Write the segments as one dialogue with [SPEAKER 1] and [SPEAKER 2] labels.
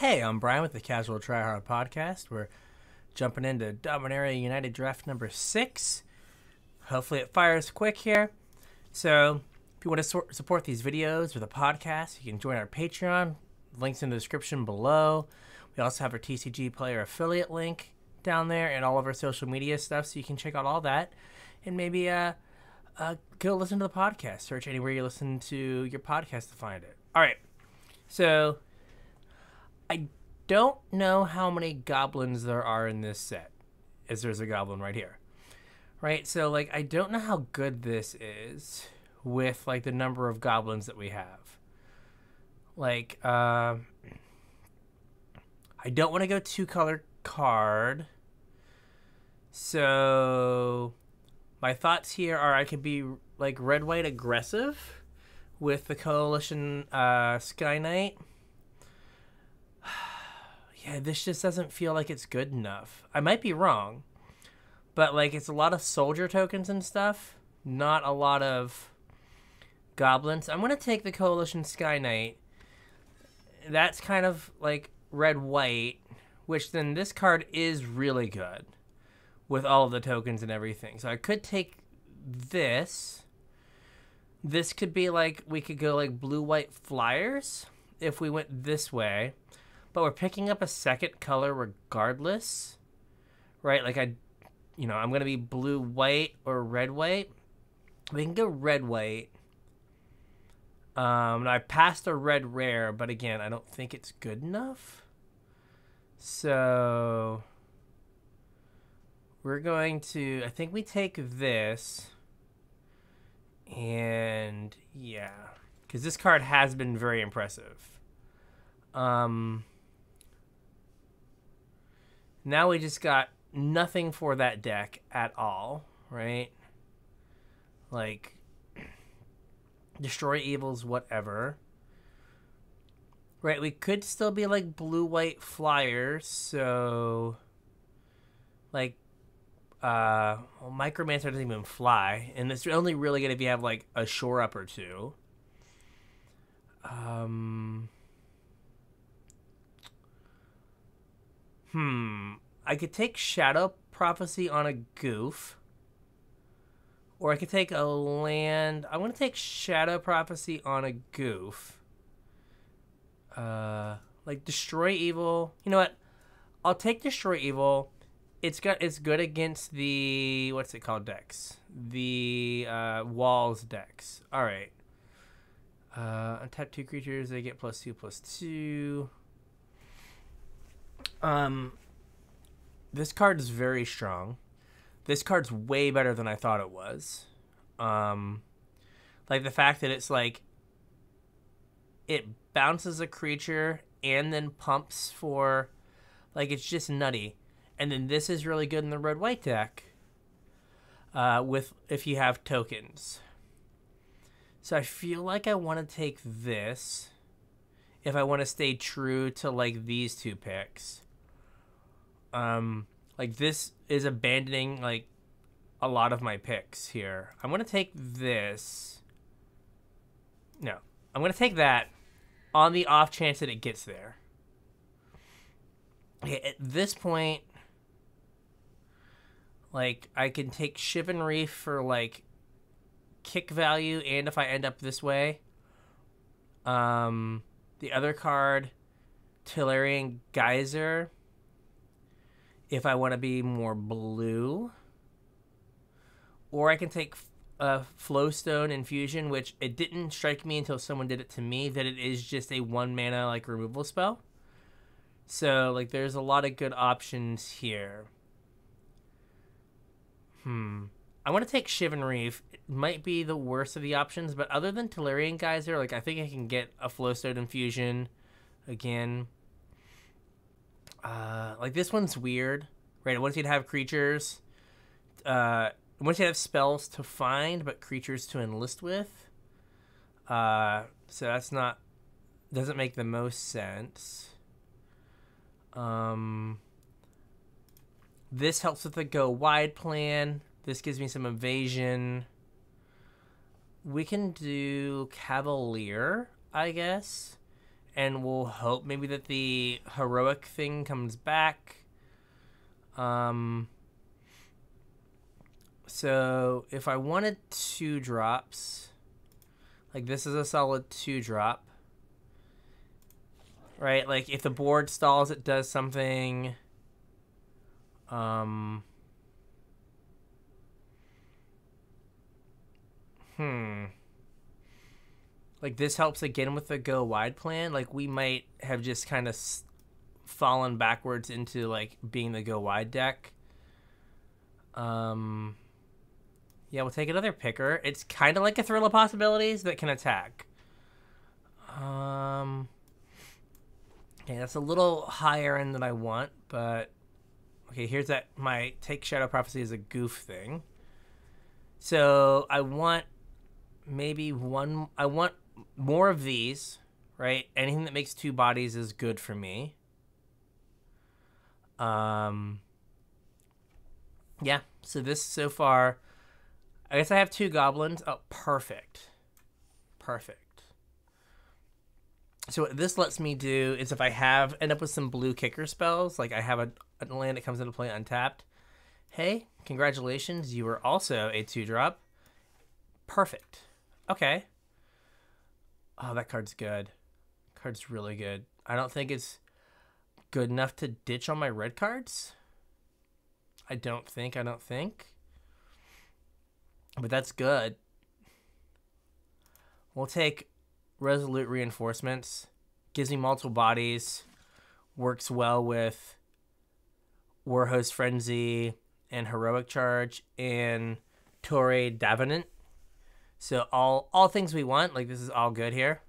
[SPEAKER 1] Hey, I'm Brian with the Casual Try Hard podcast. We're jumping into Dominaria United Draft number 6. Hopefully it fires quick here. So, if you want to support these videos or the podcast, you can join our Patreon. Links in the description below. We also have our TCG Player affiliate link down there and all of our social media stuff, so you can check out all that. And maybe go listen to the podcast. Search anywhere you listen to your podcast to find it. All right. So, I don't know how many goblins there are in this set, as there's a goblin right here. Right? So, like, I don't know how good this is with, like, the number of goblins that we have. Like, I don't want to go 2-color card. So, my thoughts here are I could be, like, red-white aggressive with the Coalition Sky Knight. Yeah, this just doesn't feel like it's good enough. I might be wrong, but, like, it's a lot of soldier tokens and stuff, not a lot of goblins. I'm going to take the Coalition Sky Knight. That's kind of, like, red-white, which then this card is really good with all of the tokens and everything. So I could take this. This could be, like, we could go, like, blue-white flyers if we went this way. But we're picking up a second color regardless, right? Like, I'm going to be blue-white or red-white. We can go red-white. Now, I passed a red rare, but again, I don't think it's good enough. So, we're going to, I think we take this. And, yeah. Because this card has been very impressive. Now we just got nothing for that deck at all, right? Like, destroy evils, whatever. Right, we could still be like blue-white flyers, so like well, Micromancer doesn't even fly, and it's only really good if you have like a shore up or two. I could take Shadow Prophecy on a goof. Or I could take a land. I want to take Shadow Prophecy on a goof. Like Destroy Evil. You know what? I'll take Destroy Evil. It's good against the what's it called decks? The Walls decks. Alright. Untap 2 creatures, they get +2/+2. This card is very strong. This card's way better than I thought it was. Like the fact that it's like it bounces a creature and then pumps for, like, it's just nutty. And then this is really good in the red-white deck with if you have tokens. So I feel like I want to take this if I want to stay true to, like, these two picks. Like, this is abandoning, like, a lot of my picks here. I'm going to take this. No. I'm going to take that on the off chance that it gets there. Okay, at this point, like, I can take Shivan Reef for, like, kick value, and if I end up this way, the other card, Tellurian Geyser, if I want to be more blue. Or I can take Flowstone Infusion, which it didn't strike me until someone did it to me that it is just a 1-mana, like, removal spell. So, like, there's a lot of good options here. I want to take Shivan Reef. It might be the worst of the options, but other than Tellurian Geyser, like, I think I can get a Flowstone Infusion again. Like, this one's weird, right? It wants you to have creatures. It wants you to have spells to find, but creatures to enlist with. So that's not, doesn't make the most sense. This helps with the go wide plan. This gives me some evasion. We can do Cavalier, I guess. and we'll hope maybe that the heroic thing comes back. So if I wanted 2 drops, like this is a solid 2 drop, right? Like if the board stalls, it does something. Like this helps again with the go wide plan. Like we might have just kind of fallen backwards into like being the go wide deck. Yeah, we'll take another picker. It's kind of like a Thrill of Possibilities that can attack. Okay, that's a little higher end than I want, but okay, here's that. My take Shadow Prophecy is a goof thing. So I want maybe one. I want more of these, right? Anything that makes 2 bodies is good for me. Yeah, so this so far, I guess I have 2 goblins. Oh, perfect. Perfect. So what this lets me do is if I end up with some blue kicker spells, like I have a land that comes into play untapped, hey, congratulations, you were also a 2-drop. Perfect. Okay. Oh, that card's good. Card's really good. I don't think it's good enough to ditch on my red cards. I don't think. But that's good. We'll take Resolute Reinforcements. Gives me multiple bodies. Works well with Warhost Frenzy and Heroic Charge and Torre Davenant. So all things we want. Like this is all good here.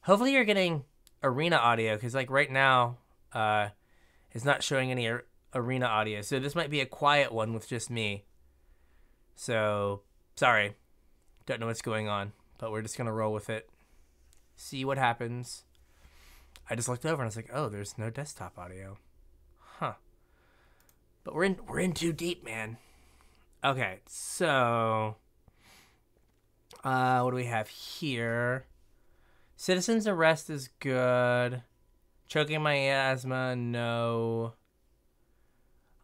[SPEAKER 1] Hopefully you're getting arena audio, because like right now it's not showing any arena audio, so this might be a quiet one with just me. So sorry, don't know what's going on, but we're just gonna roll with it, see what happens. I just looked over and I was like, oh, there's no desktop audio, huh? But we're in too deep, man. Okay, so what do we have here? Citizen's Arrest is good. Choking Miasma, no.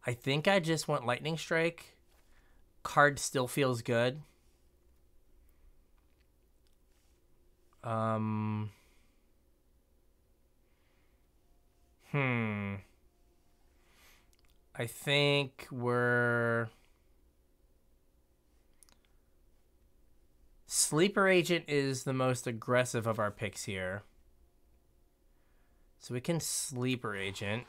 [SPEAKER 1] I think I just want Lightning Strike. Card still feels good. I think we're... Sleeper Agent is the most aggressive of our picks here. So we can Sleeper Agent.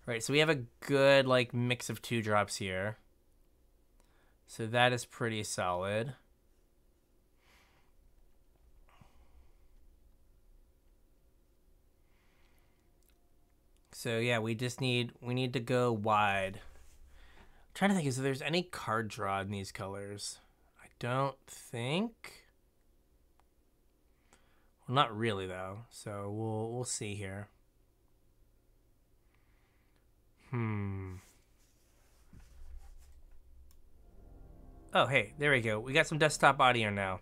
[SPEAKER 1] Right, so we have a good like mix of 2-drops here. So that is pretty solid. So yeah, we need to go wide. I'm trying to think if there's any card draw in these colors. I don't think. Well, not really though. So we'll see here. Oh, hey, there we go. We got some desktop audio now.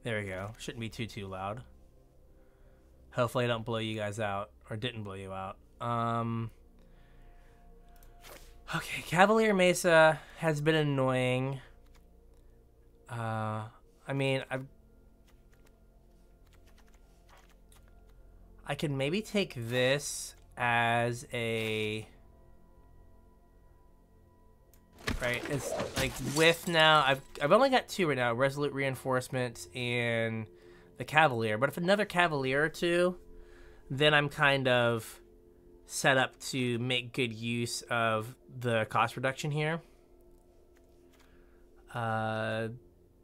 [SPEAKER 1] There we go. Shouldn't be too loud. Hopefully I don't blow you guys out, or didn't blow you out. Okay, Cavalier Mesa has been annoying. I mean, I can maybe take this as a... Right, it's like with now, I've only got 2 right now, Resolute Reinforcements and the Cavalier. But if another Cavalier or 2, then I'm kind of set up to make good use of the cost reduction here.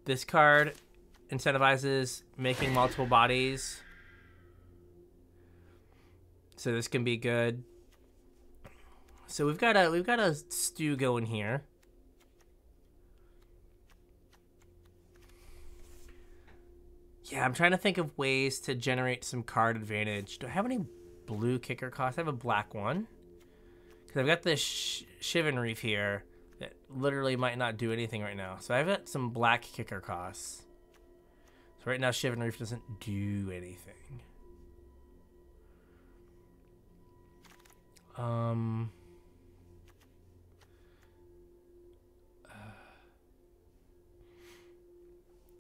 [SPEAKER 1] This card incentivizes making multiple bodies, so this can be good. So we've got a stew going here. Yeah, I'm trying to think of ways to generate some card advantage. Do I have any blue kicker costs? I have a black one. Because I've got this Shivan Reef here that literally might not do anything right now. So I've got some black kicker costs. So right now Shivan Reef doesn't do anything.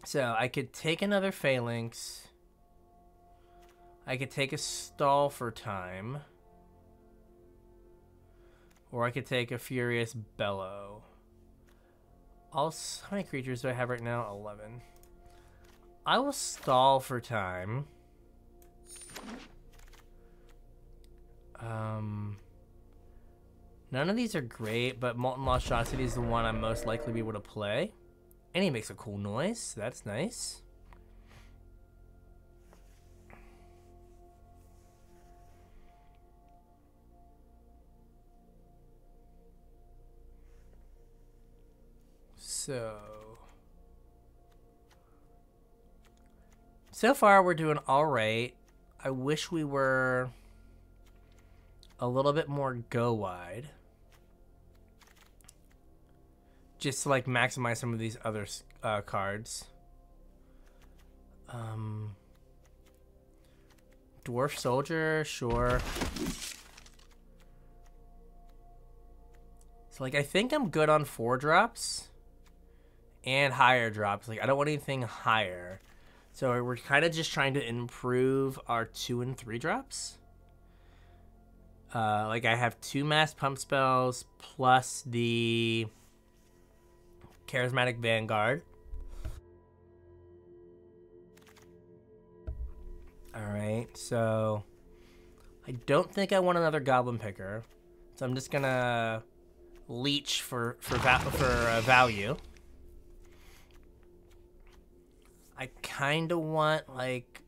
[SPEAKER 1] So I could take another Phalanx. I could take a stall for time. Or I could take a Furious Bellow. How many creatures do I have right now? 11. I will stall for time. None of these are great, but Molten Monstrosity is the one I'm most likely to be able to play. And he makes a cool noise, so that's nice. So far we're doing all right. I wish we were a little bit more go wide, just to like maximize some of these other cards. Dwarf Soldier, sure. So like I think I'm good on 4 drops and higher drops. Like I don't want anything higher. So we're kind of just trying to improve our 2 and 3 drops. Like I have 2 mass pump spells plus the Charismatic Vanguard. Alright, so I don't think I want another Goblin Picker. So I'm just gonna leech for value. I kind of want like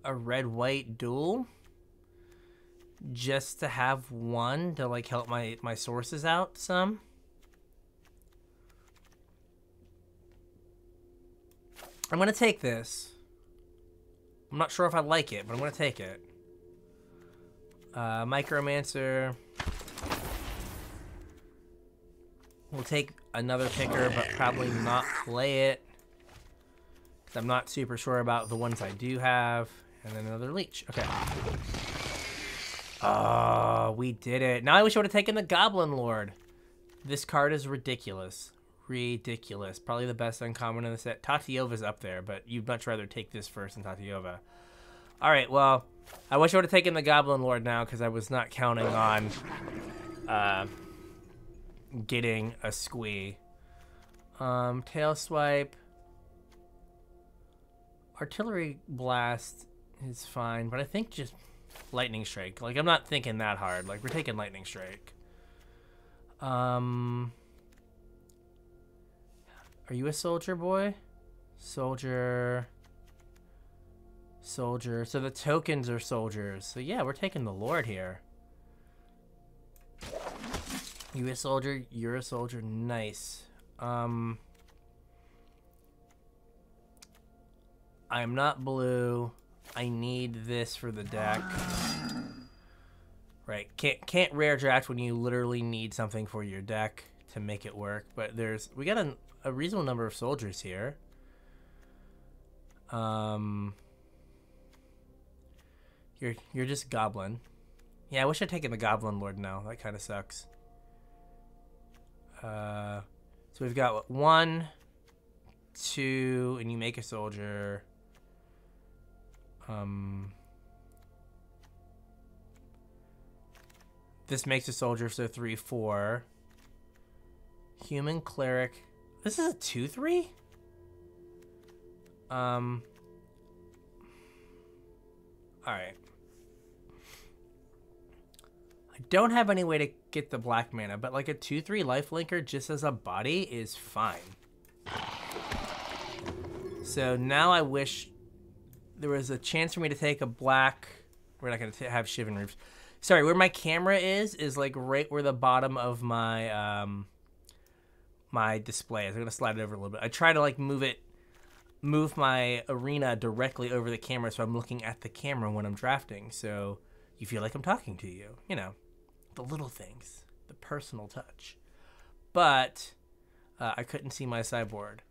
[SPEAKER 1] a red-white duel just to have one to like help my sources out some. I'm gonna take this. I'm not sure if I like it, but I'm gonna take it. Micromancer. We'll take another picker, but probably not play it. Because I'm not super sure about the ones I do have. And then another leech. Okay. Oh, we did it. Now I wish I would have taken the Goblin Lord. This card is ridiculous. Ridiculous. Probably the best uncommon in the set. Tatiova's up there, but you'd much rather take this first than Tatiova. Alright, well, I wish I would have taken the Goblin Lord now because I was not counting on getting a squee. Tail Swipe. Artillery Blast is fine, but I think just Lightning Strike. Like, I'm not thinking that hard. Like, we're taking Lightning Strike. Are you a soldier boy? Soldier. Soldier. So the tokens are soldiers. So yeah, we're taking the Lord here. You a soldier? You're a soldier. Nice. I'm not blue. I need this for the deck. Right. Can't rare draft when you literally need something for your deck to make it work. But we got a reasonable number of soldiers here. You're just Goblin. Yeah, I wish I'd taken the Goblin Lord now. That kind of sucks. So we've got what, 1, 2, and you make a soldier. This makes a soldier, so 3, 4. Human Cleric. This is a 2/3? Alright. I don't have any way to get the black mana, but like a 2/3 lifelinker just as a body is fine. So now I wish there was a chance for me to take a black. We're not going to have Shivan Reefs. Sorry, where my camera is like right where the bottom of my my display is. I'm going to slide it over a little bit. I try to like move my arena directly over the camera so I'm looking at the camera when I'm drafting. So you feel like I'm talking to you. You know, the little things, the personal touch. but I couldn't see my sideboard.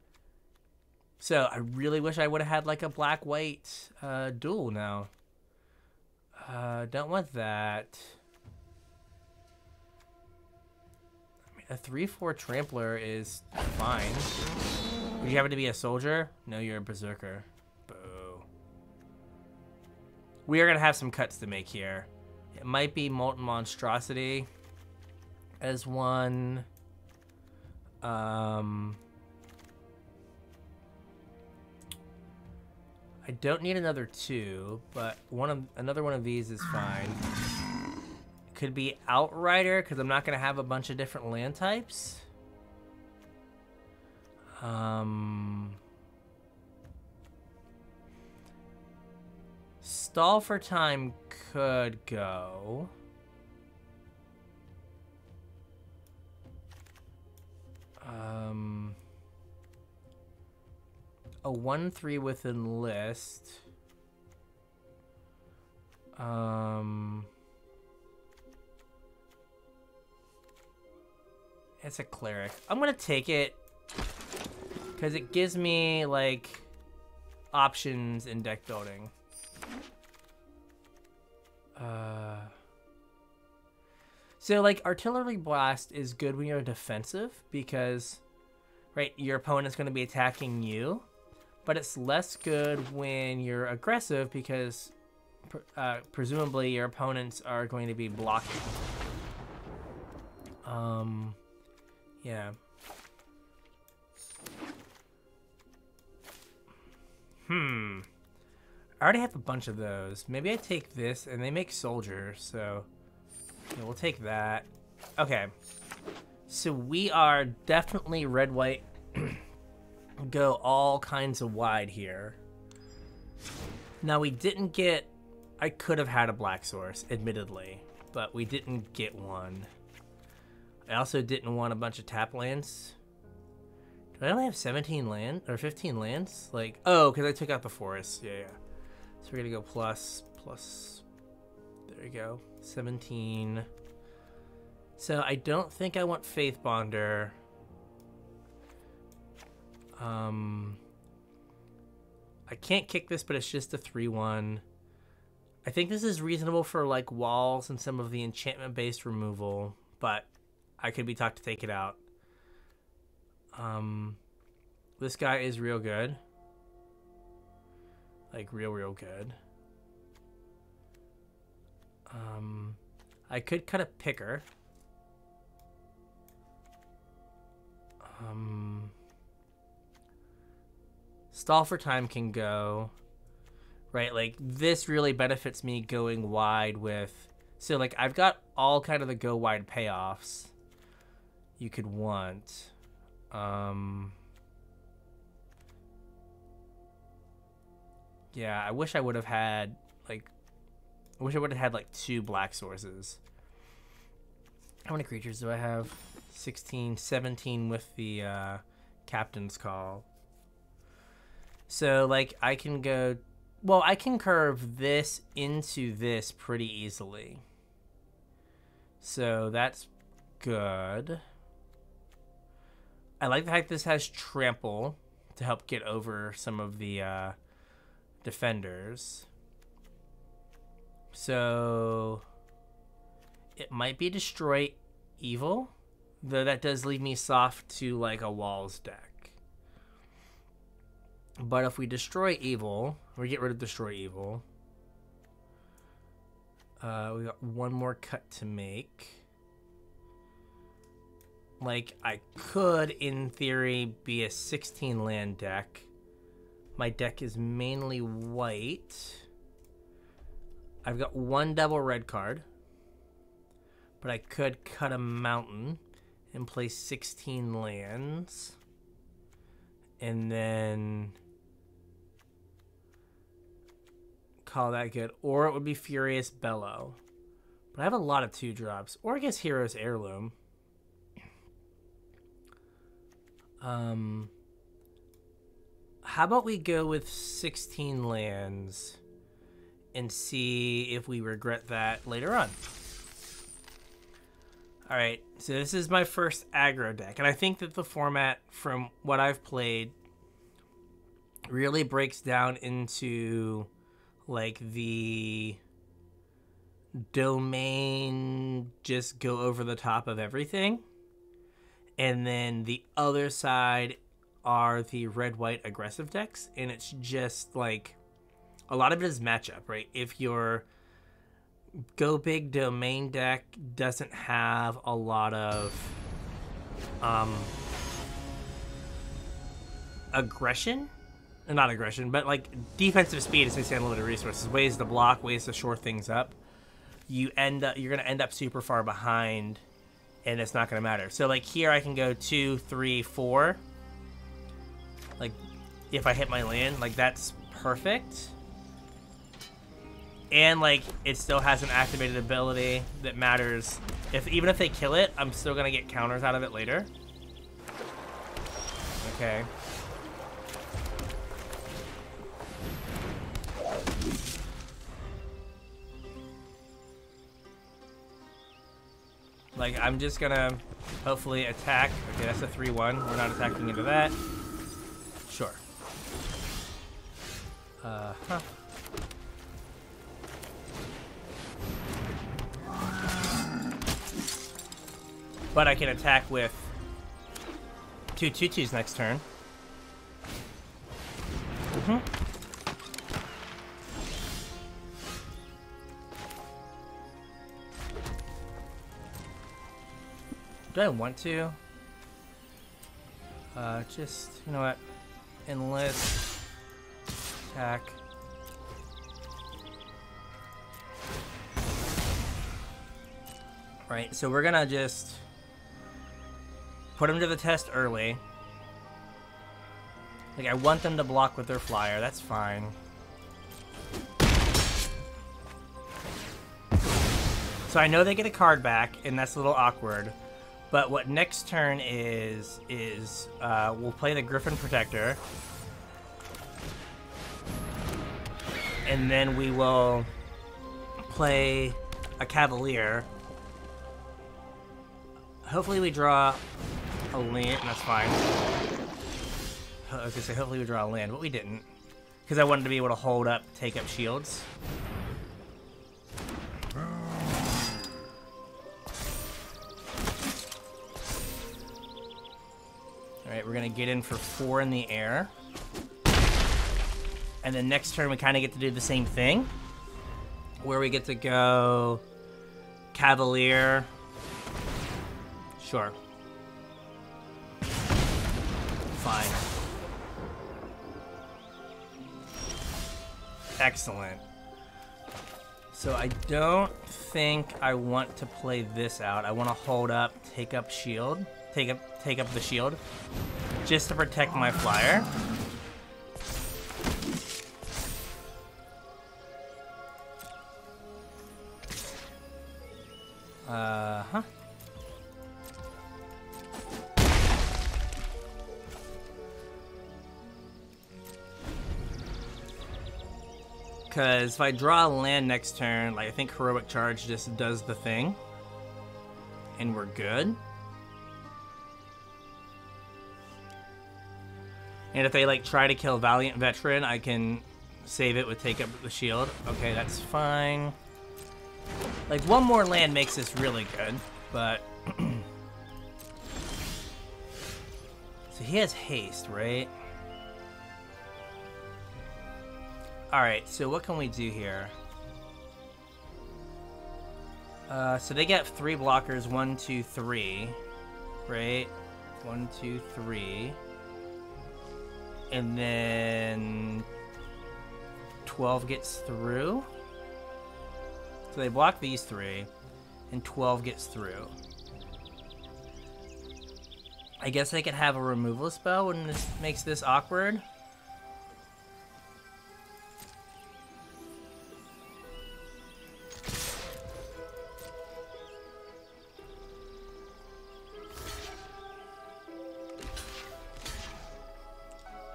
[SPEAKER 1] So I really wish I would have had like a black-white duel now. Don't want that. I mean, a 3/4 trampler is fine. Would you happen to be a soldier? No, you're a berserker. Boo. We are going to have some cuts to make here. It might be Molten Monstrosity as one. I don't need another 2, but another one of these is fine. Could be Outrider, because I'm not going to have a bunch of different land types. Stall for Time could go. A 1/3 with Enlist. It's a cleric. I'm gonna take it because it gives me like options in deck building. So like Artillery Blast is good when you're defensive because, right, your opponent's gonna be attacking you. But it's less good when you're aggressive because presumably your opponents are going to be blocking. Yeah. I already have a bunch of those. Maybe I take this, and they make soldiers, so yeah, we'll take that. Okay. So we are definitely red-white. Go all kinds of wide here. Now we didn't get... I could have had a black source, admittedly, but we didn't get one. I also didn't want a bunch of tap lands. Do I only have 17 land or 15 lands? Like, oh, because I took out the forest. Yeah. So we're gonna go plus. There you go, 17. So I don't think I want Faith Bonder. I can't kick this, but it's just a 3/1. I think this is reasonable for like walls and some of the enchantment-based removal, but I could be taught to take it out. This guy is real good. Like real good. I could cut a picker. Stall for Time can go. Right, like this really benefits me going wide with... So like I've got all kind of the go wide payoffs you could want. Yeah, I wish I would have had like... I wish I would have had like 2 black sources. How many creatures do I have? 16, 17 with the Captain's Call. So like I can go... Well, I can curve this into this pretty easily. So that's good. I like the fact this has Trample to help get over some of the defenders. So it might be Destroy Evil, though that does leave me soft to like a walls deck. But if we Destroy Evil, or get rid of Destroy Evil, we got one more cut to make. Like, I could, in theory, be a 16 land deck. My deck is mainly white. I've got 1 double red card. But I could cut a mountain and play 16 lands. And then call that good. Or it would be Furious Bellow. But I have a lot of 2-drops. Or I guess Hero's Heirloom. How about we go with 16 lands and see if we regret that later on. Alright, so this is my first aggro deck, and I think that the format, from what I've played, really breaks down into, like, the domain, just go over the top of everything. And then the other side are the red-white aggressive decks, and it's just, like, a lot of it is matchup, right? If your go big domain deck doesn't have a lot of aggression, not aggression, but like defensive speed, essentially unlimited resources, ways to block, ways to shore things up, you're gonna end up super far behind, and it's not gonna matter. So like here I can go 2, 3, 4. Like if I hit my land, like that's perfect. And like it still has an activated ability that matters. Even if they kill it, I'm still gonna get counters out of it later. Okay. Like, I'm just gonna hopefully attack. Okay, that's a 3-1. We're not attacking into that. Sure. Huh. But I can attack with 2 2/2s next turn. Do I want to? Just, you know what? Enlist. Attack. Right, so we're gonna just put them to the test early. Like, I want them to block with their flyer. That's fine. So I know they get a card back, and that's a little awkward. But what next turn is we'll play the Griffin Protector. And then we will play a Cavalier. Hopefully we draw a land, and that's fine. I was gonna say hopefully we draw a land, but we didn't. Because I wanted to be able to hold up, take up shields. Alright, we're gonna get in for 4 in the air. And then next turn we kind of get to do the same thing. Where we get to go Cavalier. Sure. Fine. Excellent. So I don't think I want to play this out. I want to hold up, take up shield, take up the shield, just to protect my flyer. Huh. Because if I draw a land next turn, like I think Heroic Charge just does the thing. And we're good. And if they like try to kill Valiant Veteran, I can save it with take up the shield. Okay, that's fine. Like one more land makes this really good, but so he has haste, right? Alright, so what can we do here? So they get 3 blockers, 1, 2, 3, right? 1, 2, 3. And then 12 gets through. So they block these 3, and 12 gets through. I guess I could have a removal spell when this makes this awkward.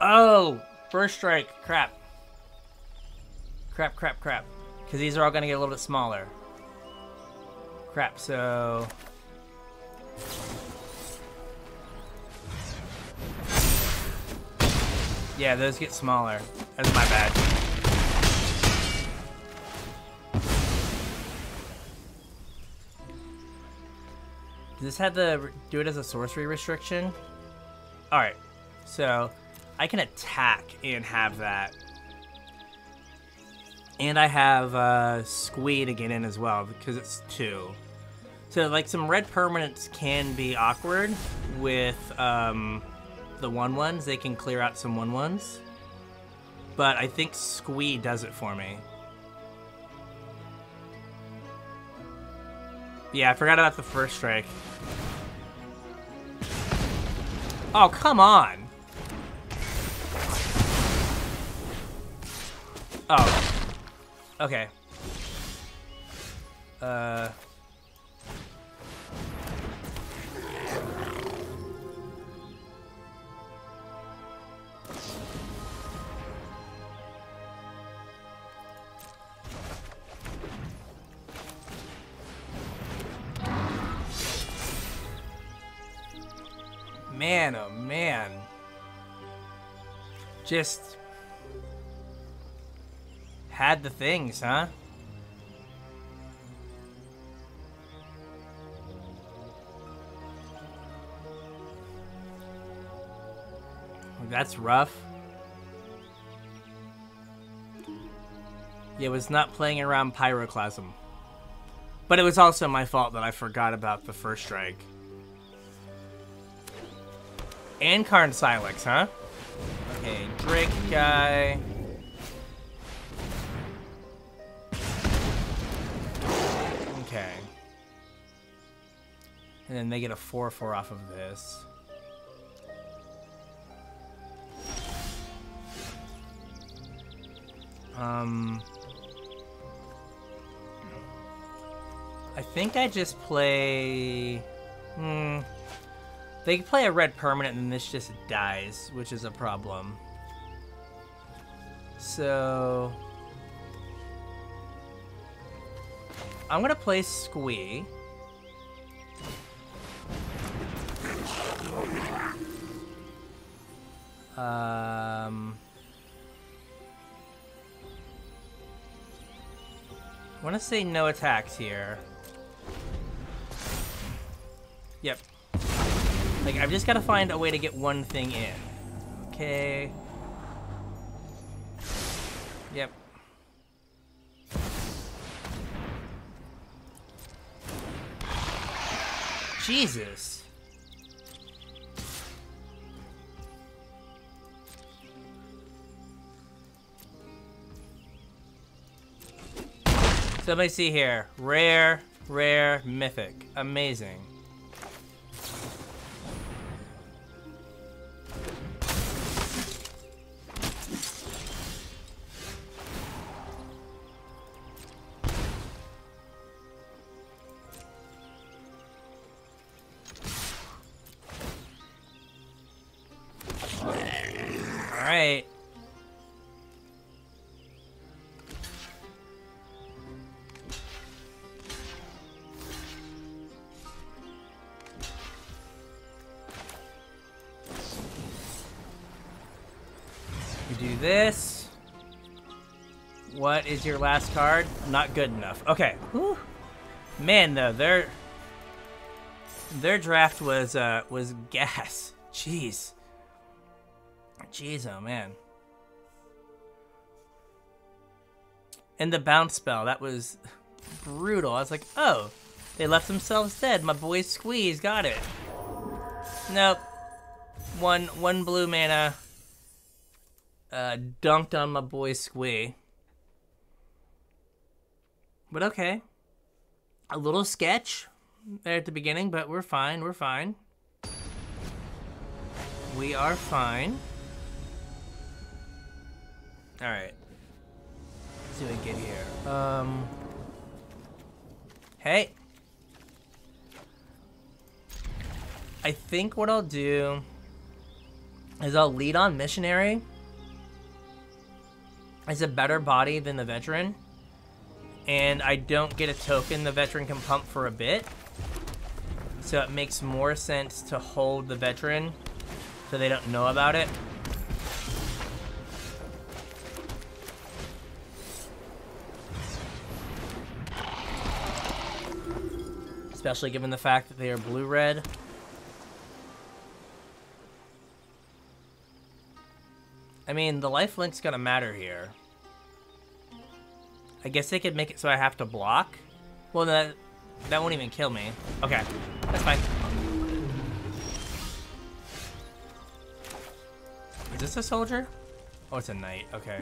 [SPEAKER 1] Oh! First strike. Crap. Crap, crap, crap. Because these are all going to get a little bit smaller. Crap, so Yeah, those get smaller. That's my bad. Does this have to do it as a sorcery restriction? Alright, so I can attack and have that. And I have Squee to get in as well, because it's 2. So, like, some red permanents can be awkward with the 1/1s. They can clear out some 1/1s. But I think Squee does it for me. Yeah, I forgot about the first strike. Oh, come on! Oh. Okay. Man, oh man. Just had the things, huh? That's rough. Yeah, it was not playing around Pyroclasm. But it was also my fault that I forgot about the first strike. And Karn Silex, huh? Okay, Drake guy. Okay. And then they get a 4/4 off of this. I think I just play... They play a red permanent and this just dies, which is a problem. So... I'm gonna play Squee. I want to say no attacks here. Yep. Like, I've just got to find a way to get one thing in. Okay. Yep. Jesus. So let me see here. Rare, rare, mythic. Amazing. Alright. You do this. What is your last card? Not good enough. Okay. Whew. Man, though, their draft was gas. Jeez. Jeez, oh man. And the bounce spell, that was brutal. I was like, oh, they left themselves dead. My boy Squeeze got it. Nope. One blue mana. Dunked on my boy Squee. But okay. A little sketch there at the beginning, but we're fine, we're fine. We are fine. Alright. Let's see what we get here. Hey. I think what I'll do is I'll lead on Missionary. It's a better body than the Veteran. And I don't get a token the Veteran can pump for a bit. So it makes more sense to hold the Veteran so they don't know about it. Especially given the fact that they are blue-red. I mean, the lifelink's gonna matter here. I guess they could make it so I have to block. Well, that won't even kill me. Okay, that's fine. Is this a soldier? Oh, it's a knight. Okay.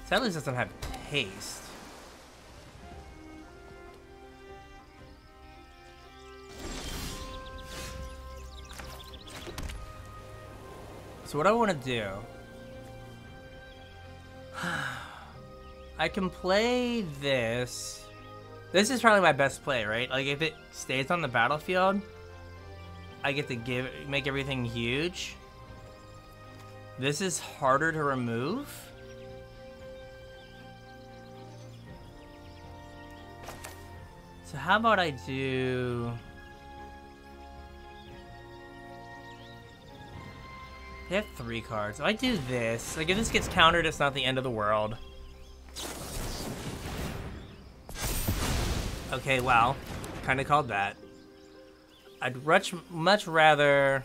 [SPEAKER 1] Sadly, this doesn't have haste. So what I want to do, I can play this. This is probably my best play, right? Like if it stays on the battlefield, I get to make everything huge. This is harder to remove. So how about I do... They have 3 cards. If I do this, like if this gets countered, it's not the end of the world. Okay, wow. Kind of called that. I'd much rather...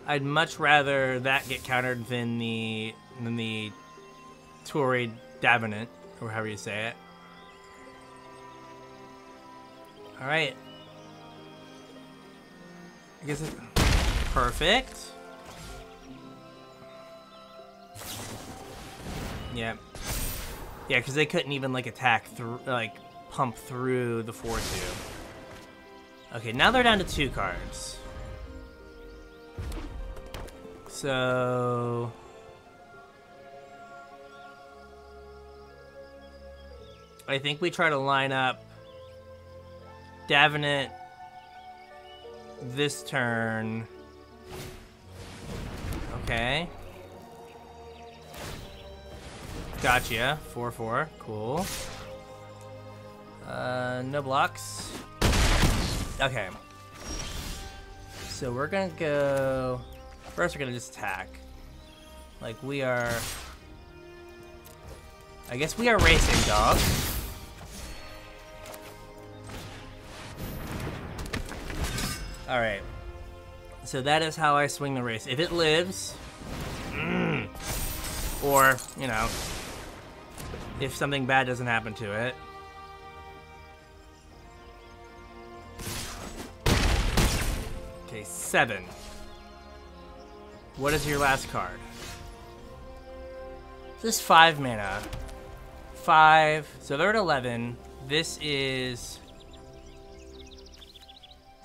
[SPEAKER 1] I'd much rather that get countered than the Tory Davenant, or however you say it. Alright. I guess it's perfect. Yeah. Yeah, because they couldn't even like attack through, like pump through the 4-2. Okay, now they're down to 2 cards. So I think we try to line up Davenant this turn. Okay. Gotcha. 4/4. Cool. No blocks. Okay. So we're gonna go... First, we're gonna just attack. Like, we are... I guess we are racing, dog. Alright. So that is how I swing the race. If it lives... or, you know... if something bad doesn't happen to it... Okay, 7. What is your last card? This is 5 mana. 5. So they're at 11. This is...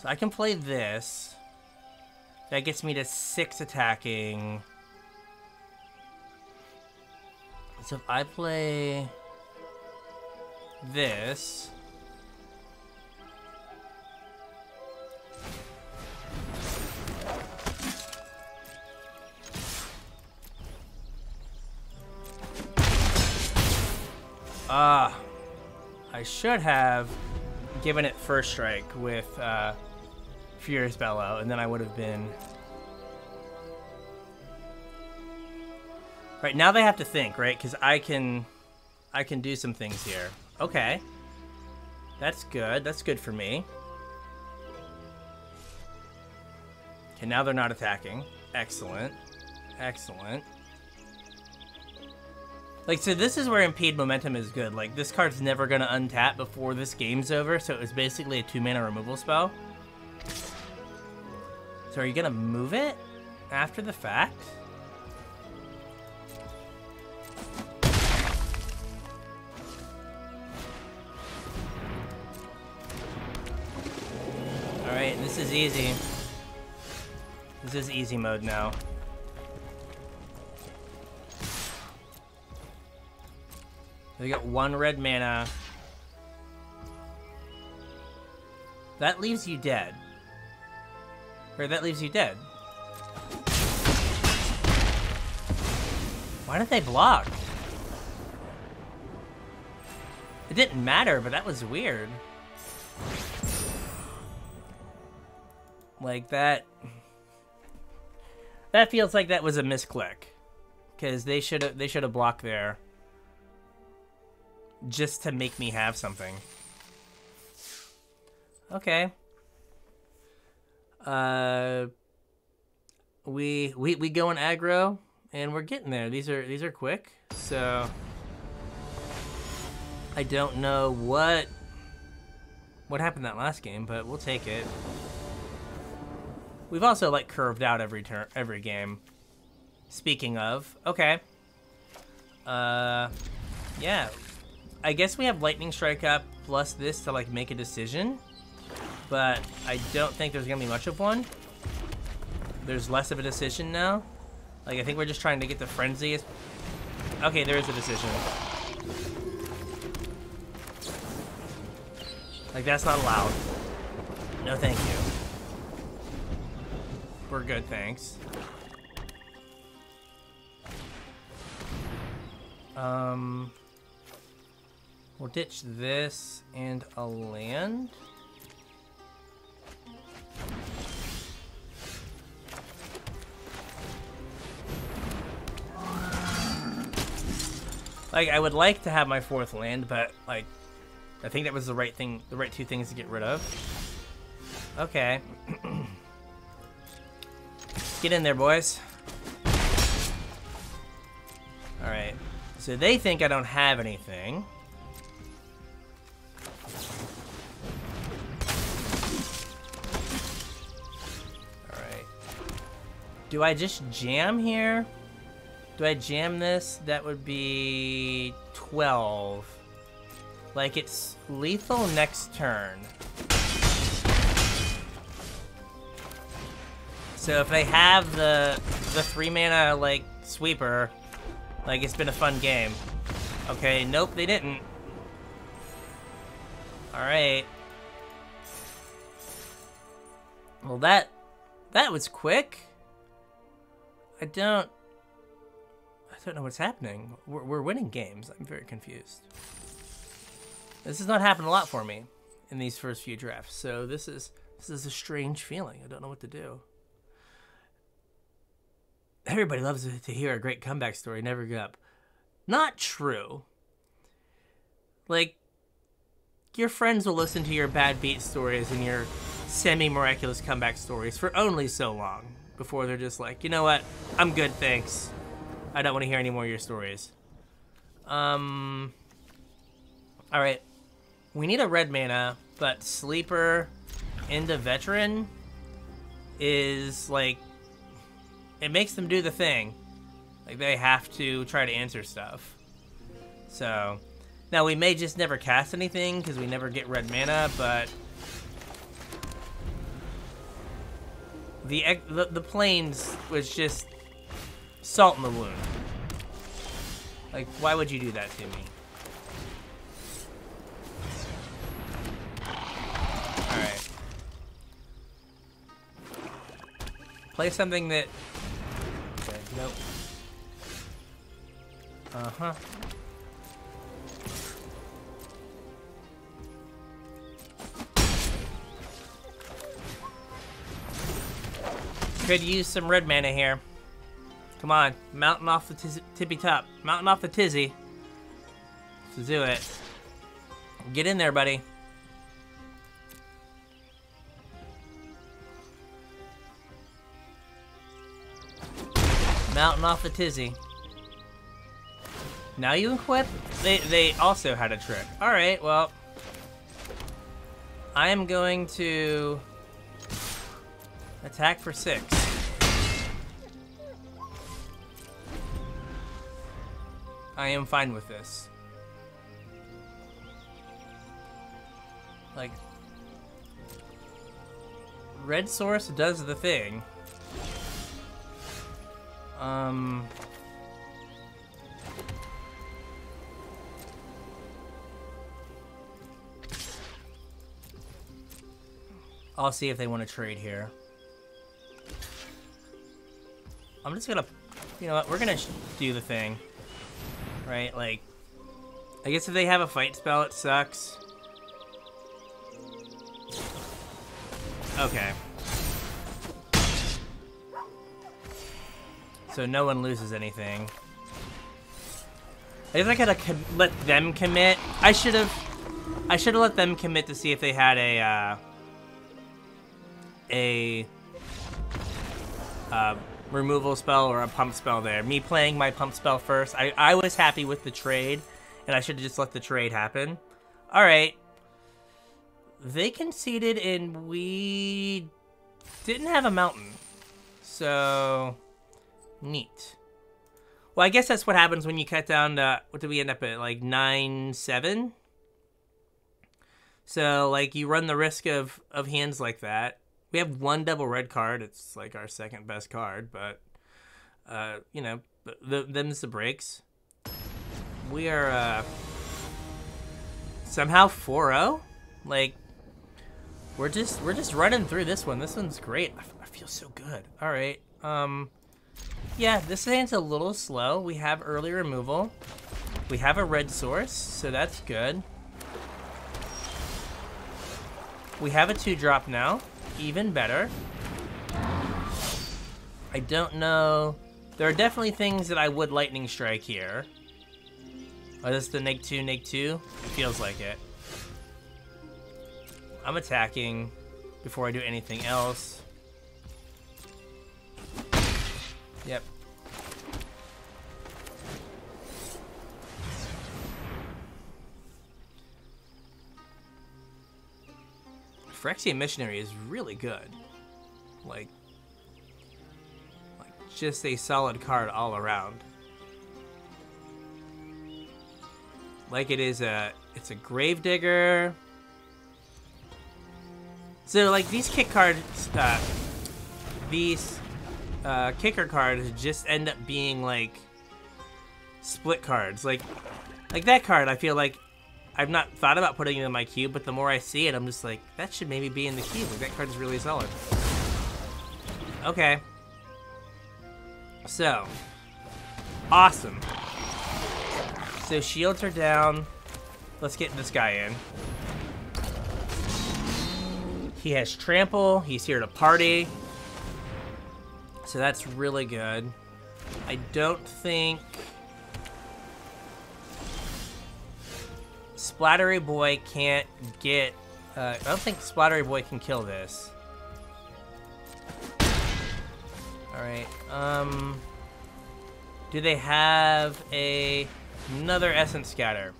[SPEAKER 1] So I can play this. That gets me to 6 attacking. So if I play this... I should have given it first strike with Furious Bellow, and then I would have been... Right, now they have to think, right? Because I can do some things here. Okay. That's good. That's good for me. Okay, now they're not attacking. Excellent. Excellent. Like, so this is where Impede Momentum is good. Like, this card's never gonna untap before this game's over, so it was basically a 2-mana removal spell. So are you gonna move it after the fact? Alright, this is easy. This is easy mode now. They got 1 red mana. That leaves you dead. Or that leaves you dead. Why did they block? It didn't matter, but that was weird. Like that feels like that was a misclick, because they should have blocked there just to make me have something. Okay. We go in aggro, and we're getting there. These are quick, so I don't know what happened that last game, but we'll take it. We've also like curved out every game. Speaking of, okay. Yeah. I guess we have Lightning Strike up plus this to like make a decision, but I don't think there's gonna be much of one. There's less of a decision now. Like I think we're just trying to get the frenzy. Okay, there is a decision. Like that's not allowed. No, thank you. We're good, thanks. We'll ditch this and a land. Like, I would like to have my 4th land, but, like, I think that was the right thing, the right 2 things to get rid of. Okay. Get in there, boys. Alright. So they think I don't have anything. Alright. Do I just jam here? Do I jam this? That would be 12. Like, it's lethal next turn. So if they have the 3 mana, like, sweeper, like, it's been a fun game. Okay, nope, they didn't. Alright. Well, that was quick. I don't know what's happening. We're winning games. I'm very confused. This has not happened a lot for me in these first few drafts, so this is a strange feeling. I don't know what to do. Everybody loves to hear a great comeback story. Never give up. Not true. Like, your friends will listen to your bad beat stories and your semi-miraculous comeback stories for only so long before they're just like, you know what? I'm good, thanks. I don't want to hear any more of your stories. Alright. We need a red mana, but Sleeper into Veteran is, like, it makes them do the thing. Like, they have to try to answer stuff. So, now we may just never cast anything because we never get red mana, but the Plains was just salt in the wound. Like, why would you do that to me? Alright. Play something that... Okay, nope. Uh-huh. Could use some red mana here. Come on, mountain off the tippy top. Mountain off the tizzy. Let's do it. Get in there, buddy. Mountain off the tizzy. Now you equip? They also had a trick. Alright, well. I am going to attack for 6. I am fine with this. Like, red source does the thing. I'll see if they want to trade here. I'm just gonna, you know what, we're gonna do the thing. Right, like, I guess if they have a fight spell, it sucks. Okay. So no one loses anything. I guess I gotta let them commit. I should have let them commit to see if they had a removal spell or a pump spell there. Me playing my pump spell first. I was happy with the trade, and I should have just let the trade happen. All right. They conceded, and we didn't have a mountain. So, neat. Well, I guess that's what happens when you cut down to, what did we end up at, like 9-7? So, like, you run the risk of hands like that. We have one double red card. It's, like, our second best card, but, you know, them's the breaks. We are, somehow 4-0? Like, we're just running through this one. This one's great. I feel so good. All right. Yeah, this hand's a little slow. We have early removal. We have a red source, so that's good. We have a 2-drop now. Even better. I don't know. There are definitely things that I would lightning strike here. Oh, this is the neg 2, neg 2? It feels like it. I'm attacking before I do anything else. Yep. Phyrexian Missionary is really good. Like just a solid card all around. Like it's a Gravedigger. So like these kick cards, kicker cards just end up being like split cards. Like that card, I feel like I've not thought about putting it in my cube, but the more I see it, I'm just like, that should maybe be in the cube. Like that card is really solid. Okay. So, awesome. So shields are down. Let's get this guy in. He has trample. He's here to party. So that's really good. I don't think Splattery Boy can't get... I don't think Splattery Boy can kill this. Alright, do they have another Essence Scatter?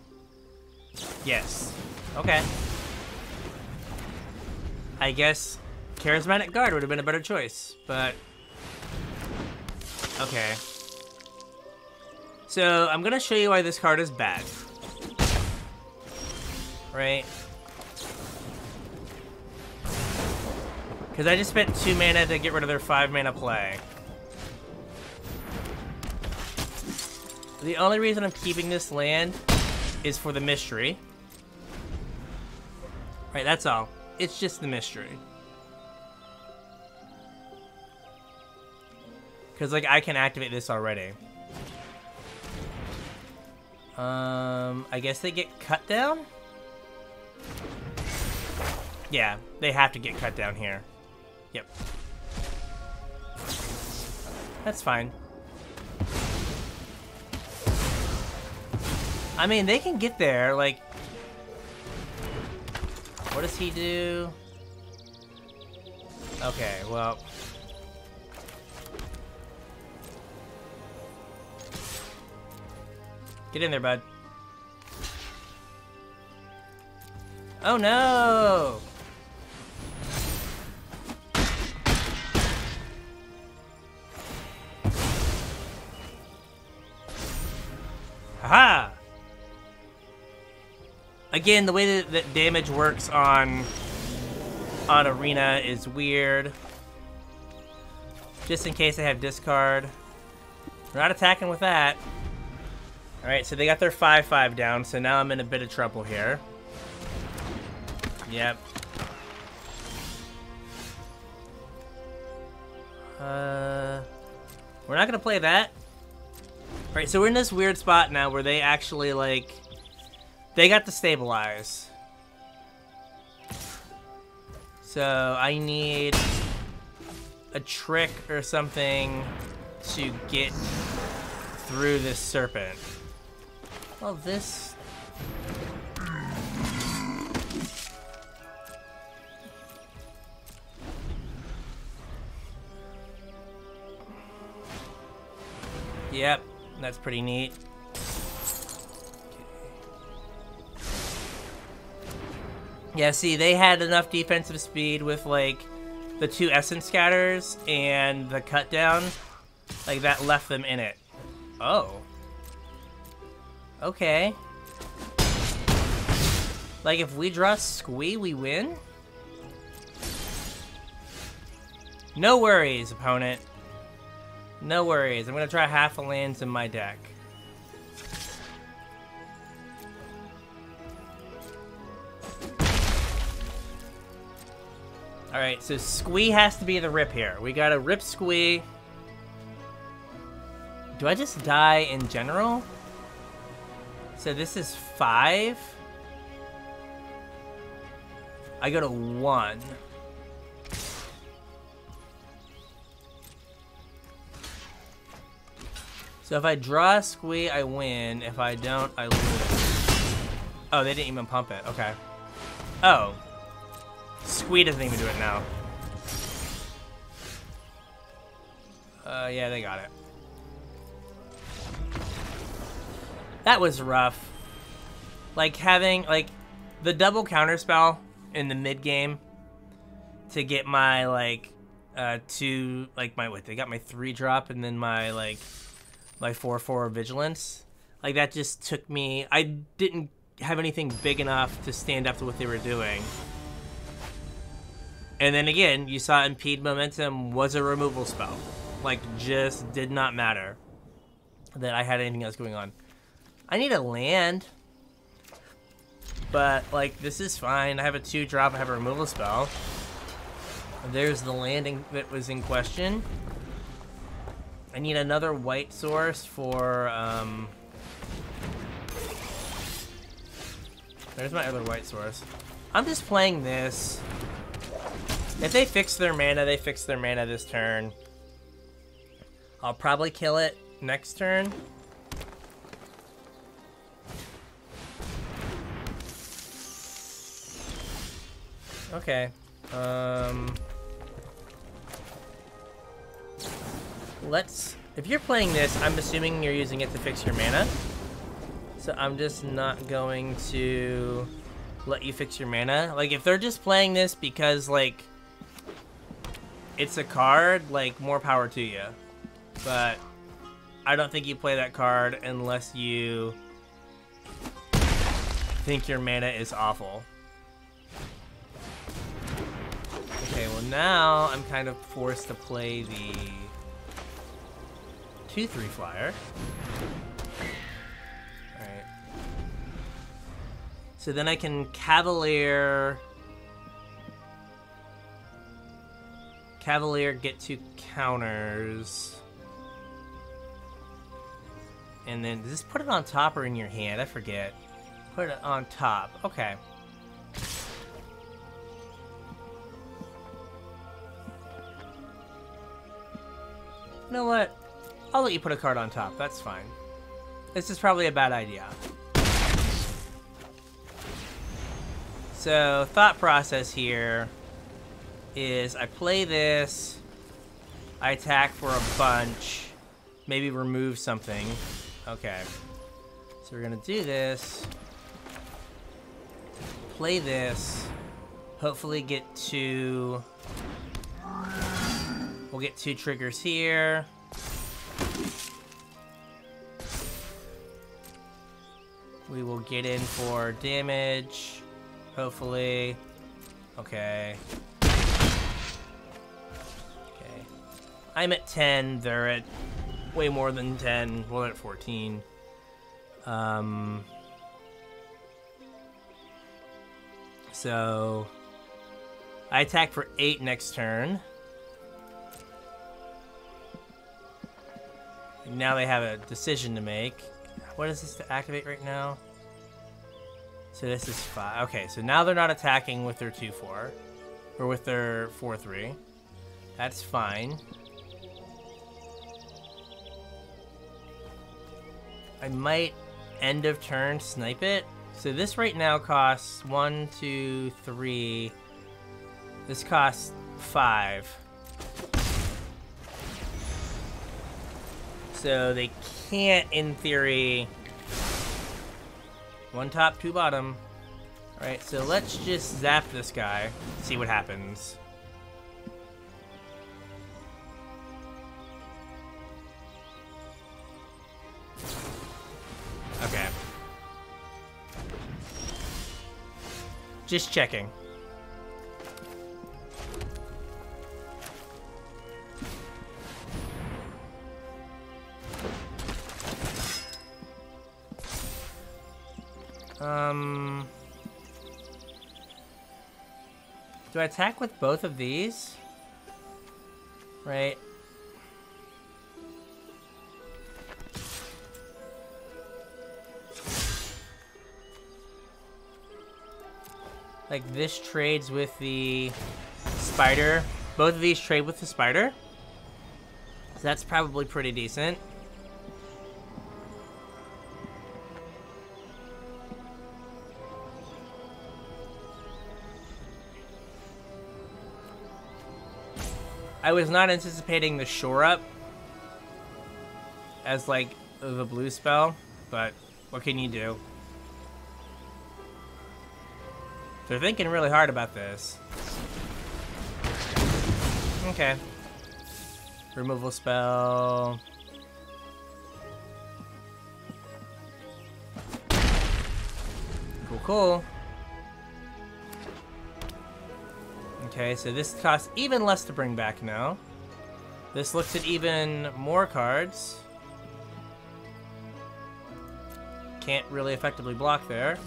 [SPEAKER 1] Yes. Okay. I guess Charismatic Guard would have been a better choice, but... Okay. So, I'm gonna show you why this card is bad. Right? Because I just spent 2 mana to get rid of their 5 mana play. The only reason I'm keeping this land is for the mystery. Right, that's all. It's just the mystery. Because, like, I can activate this already. I guess they get cut down? Yeah, they have to get cut down here. Yep. That's fine. I mean, they can get there, like... What does he do? Okay, well... Get in there, bud. Oh, no! Haha! Again, the way that damage works on Arena is weird. Just in case I have discard. We're not attacking with that. Alright, so they got their 5/5 down, so now I'm in a bit of trouble here. Yep. We're not gonna play that. Alright, so we're in this weird spot now where they actually, like, They got the stabilize. So I need a trick or something to get through this serpent. Well, this... Yep, that's pretty neat. Yeah, see, they had enough defensive speed with, like, the 2 essence scatters and the cut down. Like, that left them in it. Oh. Okay. Like, if we draw Squee, we win? No worries, opponent. No worries. I'm gonna try half the lands in my deck. Alright, so Squee has to be the rip here. We gotta rip Squee. Do I just die in general? So this is 5. I go to 1. So if I draw a Squee, I win. If I don't, I lose. Oh, they didn't even pump it. Okay. Oh. Squee doesn't even do it now. Yeah, they got it. That was rough. Like, having, like, the double counterspell in the mid-game to get my, like, 2, like, my, what, they got my 3-drop and then my, like, my 4/4 vigilance. Like, that just took me, I didn't have anything big enough to stand up to what they were doing. And then again, you saw Impede Momentum was a removal spell. Like, just did not matter that I had anything else going on. I need a land. But, like, this is fine. I have a 2-drop, I have a removal spell. There's the landing that was in question. I need another white source for, There's my other white source. I'm just playing this. If they fix their mana, they fix their mana this turn. I'll probably kill it next turn. Okay. If you're playing this, I'm assuming you're using it to fix your mana. So I'm just not going to let you fix your mana. Like, if they're just playing this because, like, it's a card, like, more power to you. But I don't think you play that card unless you think your mana is awful. Okay, well now I'm kind of forced to play the 2/3 flyer. Alright. So then I can Cavalier get 2 counters. And then, does this put it on top or in your hand? I forget. Put it on top. Okay. You know what? I'll let you put a card on top. That's fine. This is probably a bad idea. So, thought process here is I play this, I attack for a bunch, maybe remove something. Okay. So we're gonna do this, play this, hopefully get 2... We'll get 2 triggers here. We will get in for damage, hopefully. Okay. Okay. I'm at 10, they're at way more than 10. We're at 14. So I attack for 8 next turn. Now they have a decision to make. What is this to activate right now? So this is 5. Okay, so now they're not attacking with their 2/4. Or with their 4/3. That's fine. I might end of turn snipe it. So this right now costs 1, 2, 3. This costs 5. So they can't, in theory, 1 top, 2 bottom. Alright, so let's just zap this guy, see what happens. Okay. Just checking. Do I attack with both of these? Right. Like this trades with the spider. Both of these trade with the spider. So that's probably pretty decent. I was not anticipating the shore up as like the blue spell, but what can you do? They're thinking really hard about this. Okay. Removal spell. Cool, cool. Okay, so this costs even less to bring back now. This looks at even more cards. Can't really effectively block there.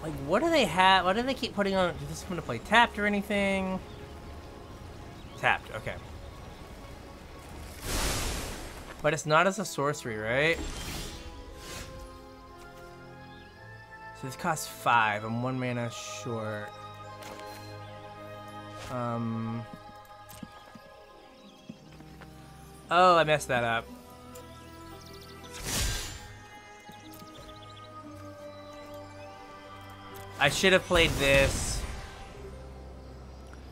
[SPEAKER 1] Like, what do they have? What do they keep putting on? Is this going to play tapped or anything? Tapped, okay. But it's not as a sorcery, right? So this costs 5. I'm 1 mana short. Oh, I messed that up. I should have played this.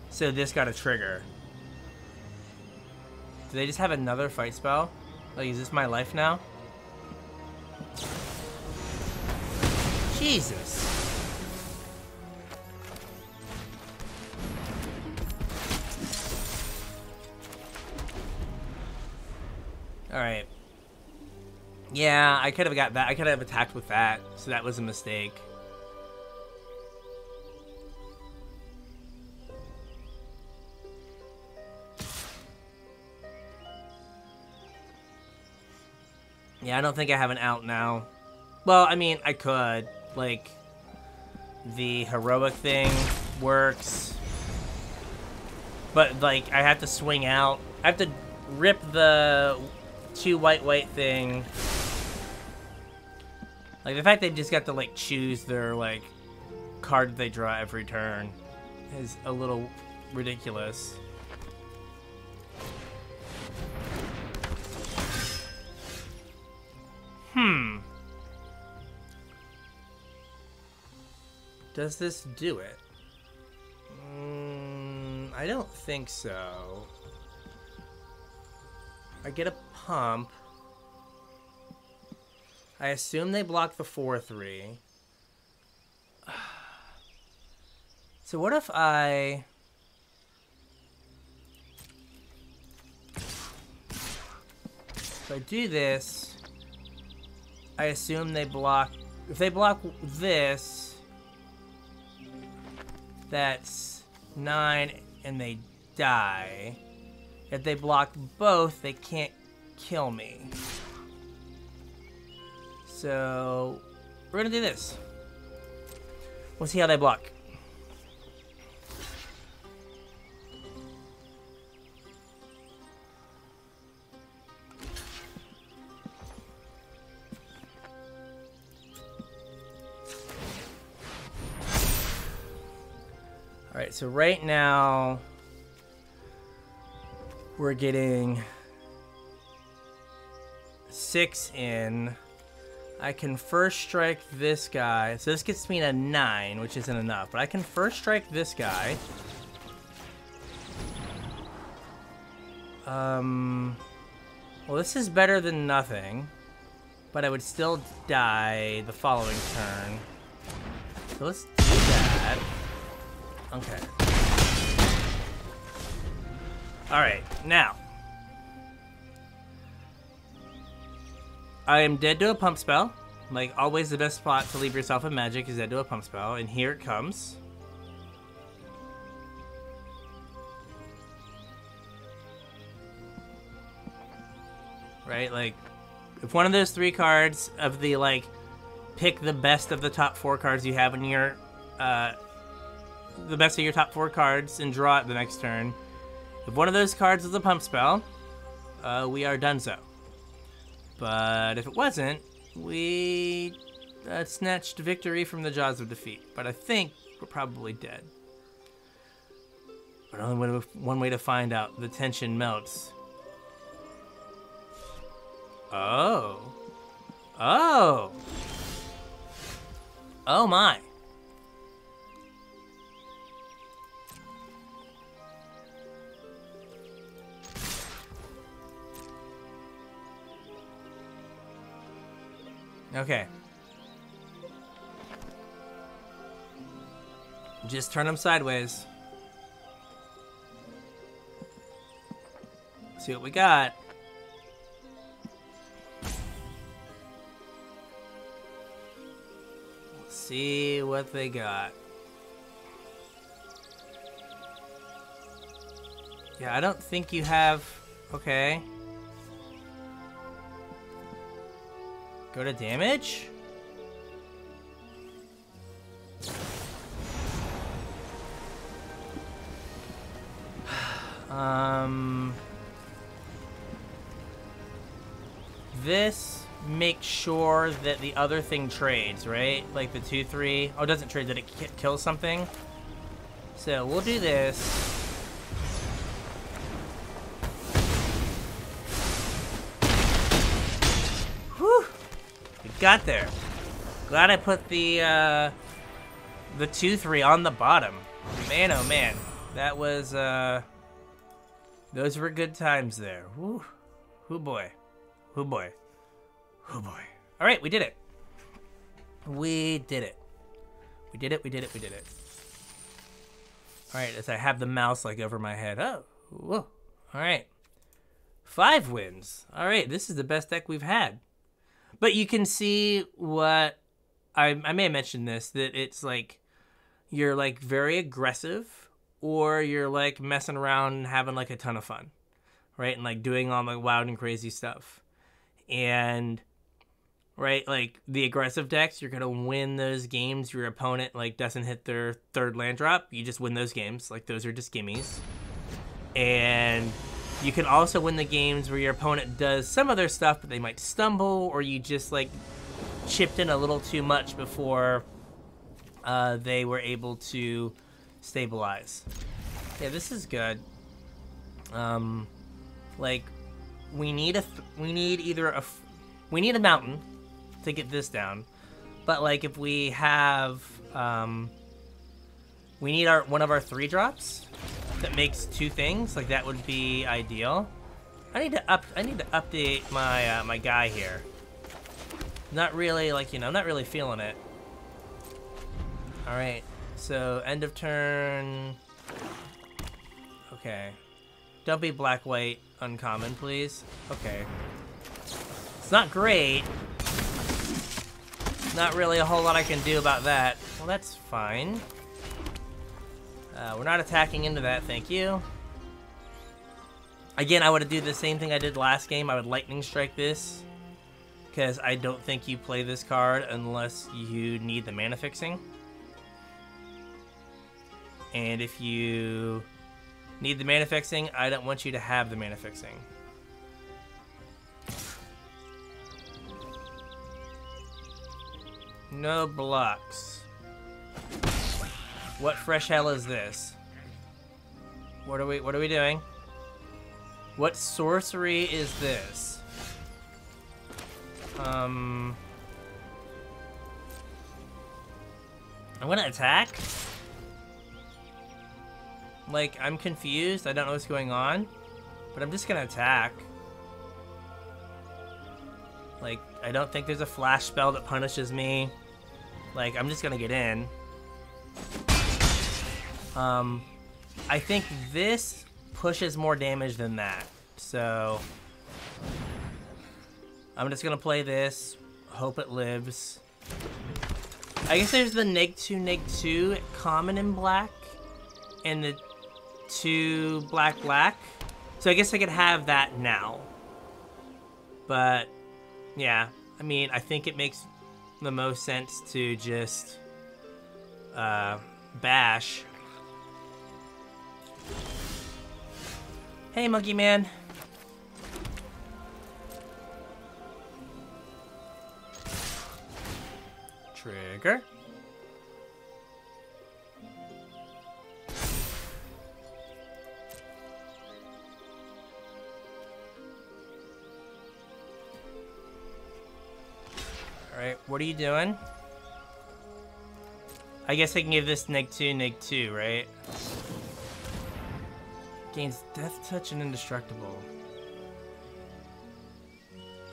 [SPEAKER 1] So this got a trigger. Do they just have another fight spell? Like, is this my life now? Jesus. Alright. Yeah, I could have got that. I could have attacked with that. So that was a mistake. Yeah, I don't think I have an out now. Well, I mean, I could. Like, the heroic thing works. But, like, I have to swing out. I have to rip the 2 white thing. Like, the fact they just got to, like, choose their, like, card they draw every turn is a little ridiculous. Does this do it? I don't think so. I get a pump. I assume they block the 4/3. So what if I... If I do this, I assume they block... If they block this... That's 9, and they die. If they block both, they can't kill me. So, we're gonna do this. We'll see how they block. Alright, so right now we're getting 6 in. I can first strike this guy. So this gets me to 9, which isn't enough. But I can first strike this guy. Well, this is better than nothing. But I would still die the following turn. So let's do that. Okay. Alright, now. I am dead to a pump spell. Like, always the best spot to leave yourself in Magic is dead to a pump spell. And here it comes. Right, like, if one of those 3 cards of the, like, pick the best of the top 4 cards you have in your, the best of your top 4 cards and draw it the next turn. If one of those cards is a pump spell, we are done so. But if it wasn't, we snatched victory from the jaws of defeat. But I think we're probably dead. But only one way to find out. The tension melts. Oh. Oh. Oh my. Okay. Just turn them sideways. See what we got. Let's see what they got. Yeah, I don't think you have... Okay. Go to damage? This makes sure that the other thing trades, right? Like the 2/3. Oh, it doesn't trade, that it kills something. So we'll do this. Whew! We got there. Glad I put the 2/3 on the bottom. Man, oh man, that was those were good times there. Whew. Whoo boy. Oh boy. Oh boy. Alright, we did it. We did it. We did it, we did it, we did it. Alright, as I have the mouse like over my head. Oh, whoa. Alright. 5 wins. Alright, this is the best deck we've had. But you can see what... I may have mentioned this, that it's like... You're like very aggressive, or you're like messing around and having like a ton of fun. Right? And like doing all the wild and crazy stuff. And, right, like, the aggressive decks, you're going to win those games. Your opponent, like, doesn't hit their 3rd land drop. You just win those games. Like, those are just gimmies. And you can also win the games where your opponent does some of their stuff, but they might stumble, or you just, like, chipped in a little too much before they were able to stabilize. Yeah, this is good. Like... We need a mountain to get this down, but like if we have we need one of our 3 drops that makes 2 things, like that would be ideal. I need to update my my guy here. Not really, like, you know, not really feeling it. All right, so end of turn. Okay. Don't be black, white, uncommon, please. Okay. It's not great. Not really a whole lot I can do about that. Well, that's fine. We're not attacking into that, thank you. Again, I would do the same thing I did last game. I would lightning strike this, because I don't think you play this card unless you need the mana fixing. And if you... need the mana fixing, I don't want you to have the mana fixing. No blocks. What fresh hell is this? What are we doing? What sorcery is this? I'm gonna attack. Like, I'm confused. I don't know what's going on, but I'm just gonna attack. Like, I don't think there's a flash spell that punishes me. Like, I'm just gonna get in. I think this pushes more damage than that. So, I'm just gonna play this. Hope it lives. I guess there's the neg 2 common in black. And the 2 black. So I guess I could have that now. But, yeah. I mean, I think it makes the most sense to just bash. Hey, Monkey Man. Trigger. Alright, what are you doing? I guess I can give this neg 2, right? Gains Death Touch and Indestructible.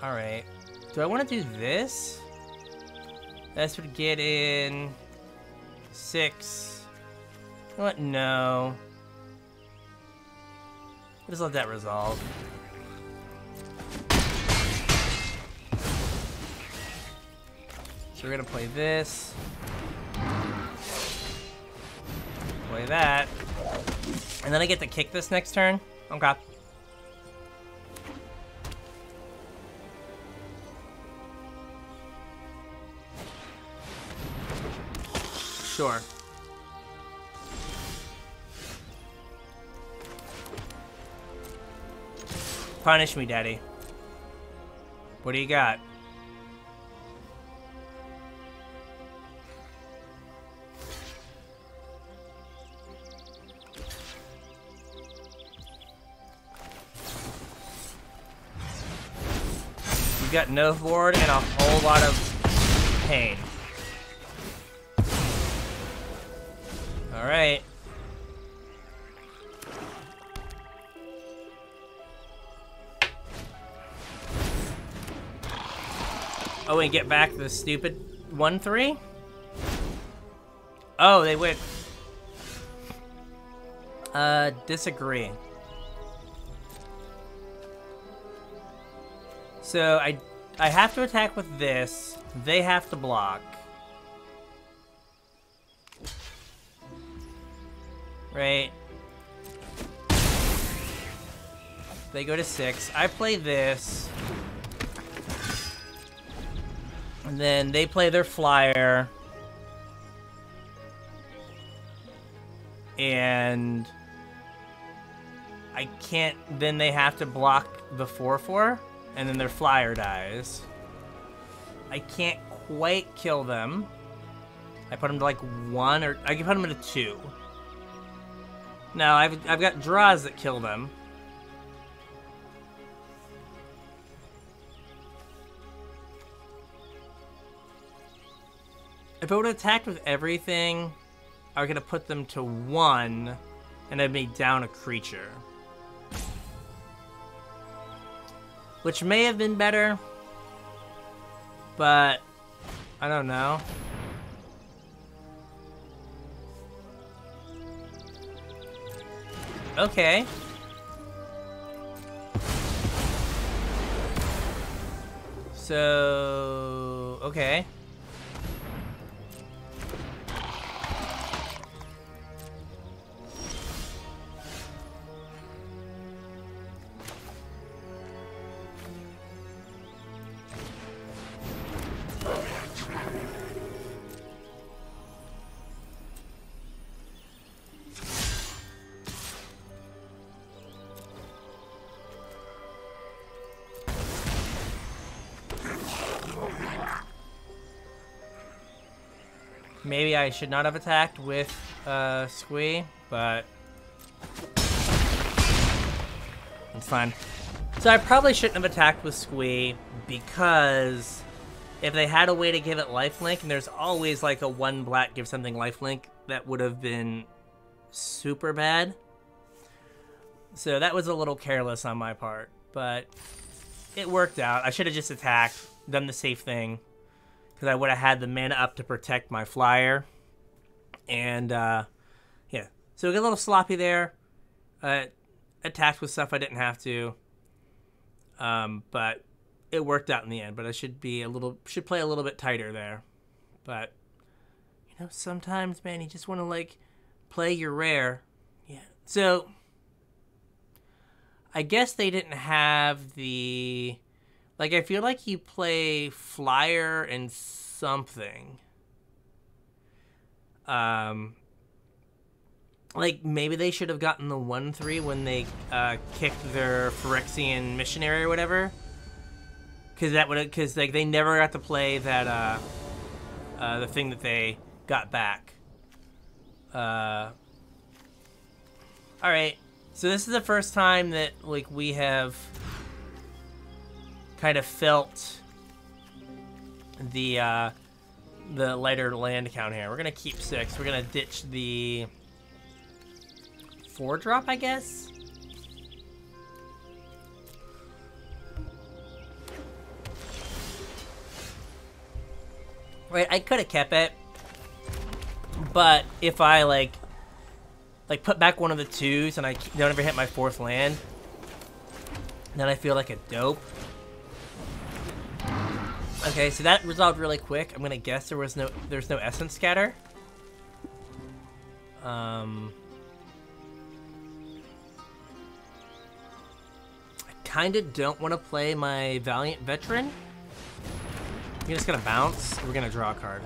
[SPEAKER 1] Alright. Do I want to do this? This would get in 6. You know what? No. Just let that resolve. So we're gonna play this. Play that. And then I get to kick this next turn? Okay. Sure. Punish me, Daddy. What do you got? You got no board and a whole lot of pain. Alright. Oh, and get back the stupid 1/3? Oh, they went. Disagree. So I have to attack with this. They have to block. Right. They go to 6. I play this. And then they play their flyer. And I can't, then they have to block the 4/4. And then their flyer dies. I can't quite kill them. I put them to like 1, or I can put them into 2. Now I've got draws that kill them. If I would have attacked with everything, I was gonna put them to 1, and I'd be down a creature. Which may have been better, but I don't know. Okay. So, okay. Maybe I should not have attacked with Squee, but it's fine. So I probably shouldn't have attacked with Squee, because if they had a way to give it lifelink, and there's always like a 1 black give something lifelink, that would have been super bad. So that was a little careless on my part, but it worked out. I should have just attacked, done the safe thing, because I would have had the mana up to protect my flyer. And yeah, so we got a little sloppy there. Attacked with stuff I didn't have to, but it worked out in the end. But I should play a little bit tighter there. But you know, sometimes, man, you just want to like play your rare. Yeah. So I guess they didn't have the, like, I feel like you play flyer and something. Like, maybe they should have gotten the 1/3 when they kicked their Phyrexian missionary or whatever. Because like they never got to play that the thing that they got back. All right. So this is the first time that like we have kind of felt the lighter land count here. We're gonna keep 6. We're gonna ditch the 4-drop, I guess. Right, I could have kept it, but if I like put back one of the 2s and I don't ever hit my 4th land, then I feel like a dope. Okay, so that resolved really quick. I'm gonna guess there's no essence scatter. I kinda don't want to play my Valiant Veteran. You're just gonna bounce. We're gonna draw a card.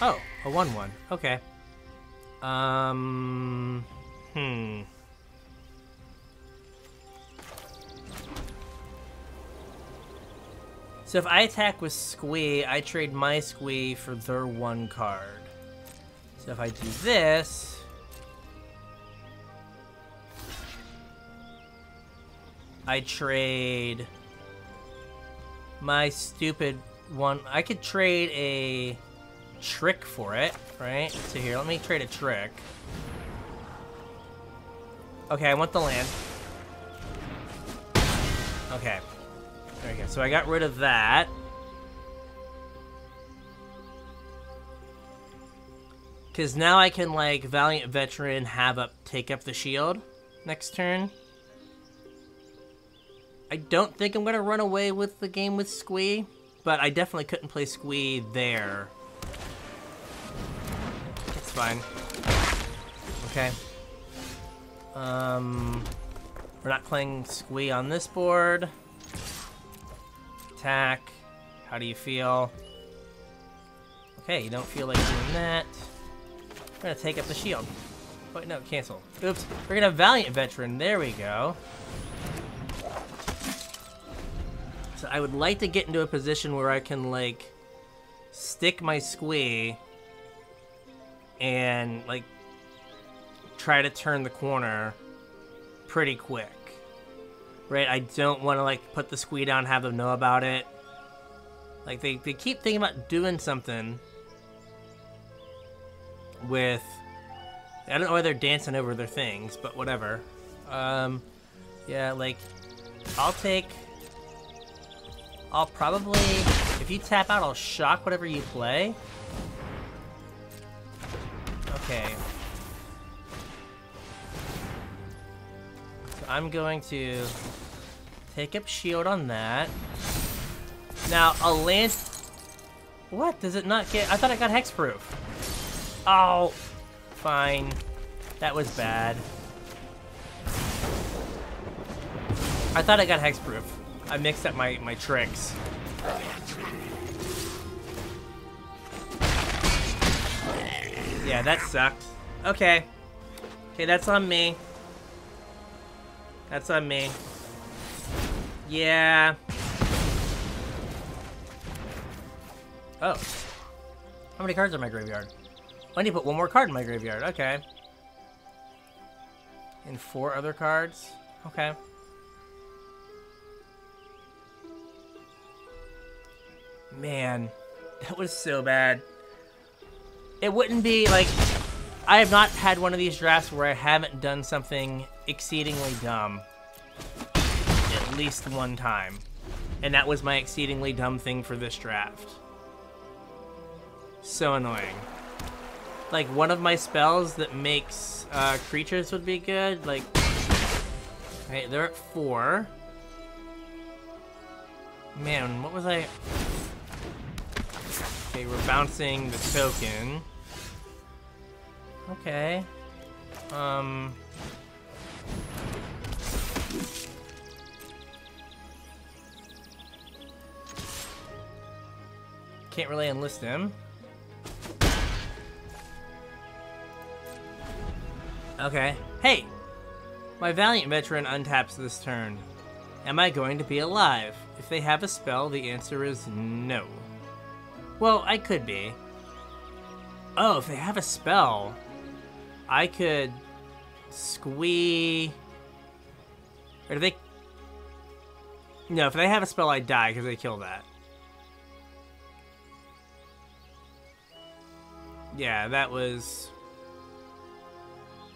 [SPEAKER 1] Oh, a 1/1. Okay. So if I attack with Squee, I trade my Squee for their 1 card. So if I do this, I trade my stupid 1. I could trade a trick for it, right? So here, let me trade a trick. Okay, I want the land. Okay. There we go. So I got rid of that. Because now I can, like, Valiant Veteran take up the shield next turn. I don't think I'm going to run away with the game with Squee, but I definitely couldn't play Squee there. It's fine. Okay. We're not playing Squee on this board. Attack. How do you feel? Okay, you don't feel like doing that. We're going to take up the shield. Wait, no, cancel. Oops. We're going to Valiant Veteran. There we go. So I would like to get into a position where I can, like, stick my Squee and, like, try to turn the corner pretty quick. Right? I don't want to, like, put the Squee down and have them know about it. Like, they keep thinking about doing something with... I don't know why they're dancing over their things, but whatever. Yeah, like, I'll probably, if you tap out, I'll shock whatever you play. Okay. So I'm going to take up shield on that. Now, I'll land... What? Does it not get... I thought I got hexproof. Oh, fine. That was bad. I thought I got hexproof. I mixed up my tricks. Yeah, that sucked. Okay. Okay, that's on me. That's on me. Yeah. Oh. How many cards are in my graveyard? I need to put one more card in my graveyard. Okay. And 4 other cards. Okay. Man, that was so bad. It wouldn't be like... I have not had one of these drafts where I haven't done something exceedingly dumb. At least one time. And that was my exceedingly dumb thing for this draft. So annoying. Like, one of my spells that makes creatures would be good. Like, okay, they're at 4. Man, what was I... Okay, we're bouncing the token. Okay. Can't really enlist him. Okay. Hey! My Valiant Veteran untaps this turn. Am I going to be alive? If they have a spell, the answer is no. Well, I could be. Oh, if they have a spell, I could squee... Or do they... No, if they have a spell, I die because they kill that. Yeah, that was...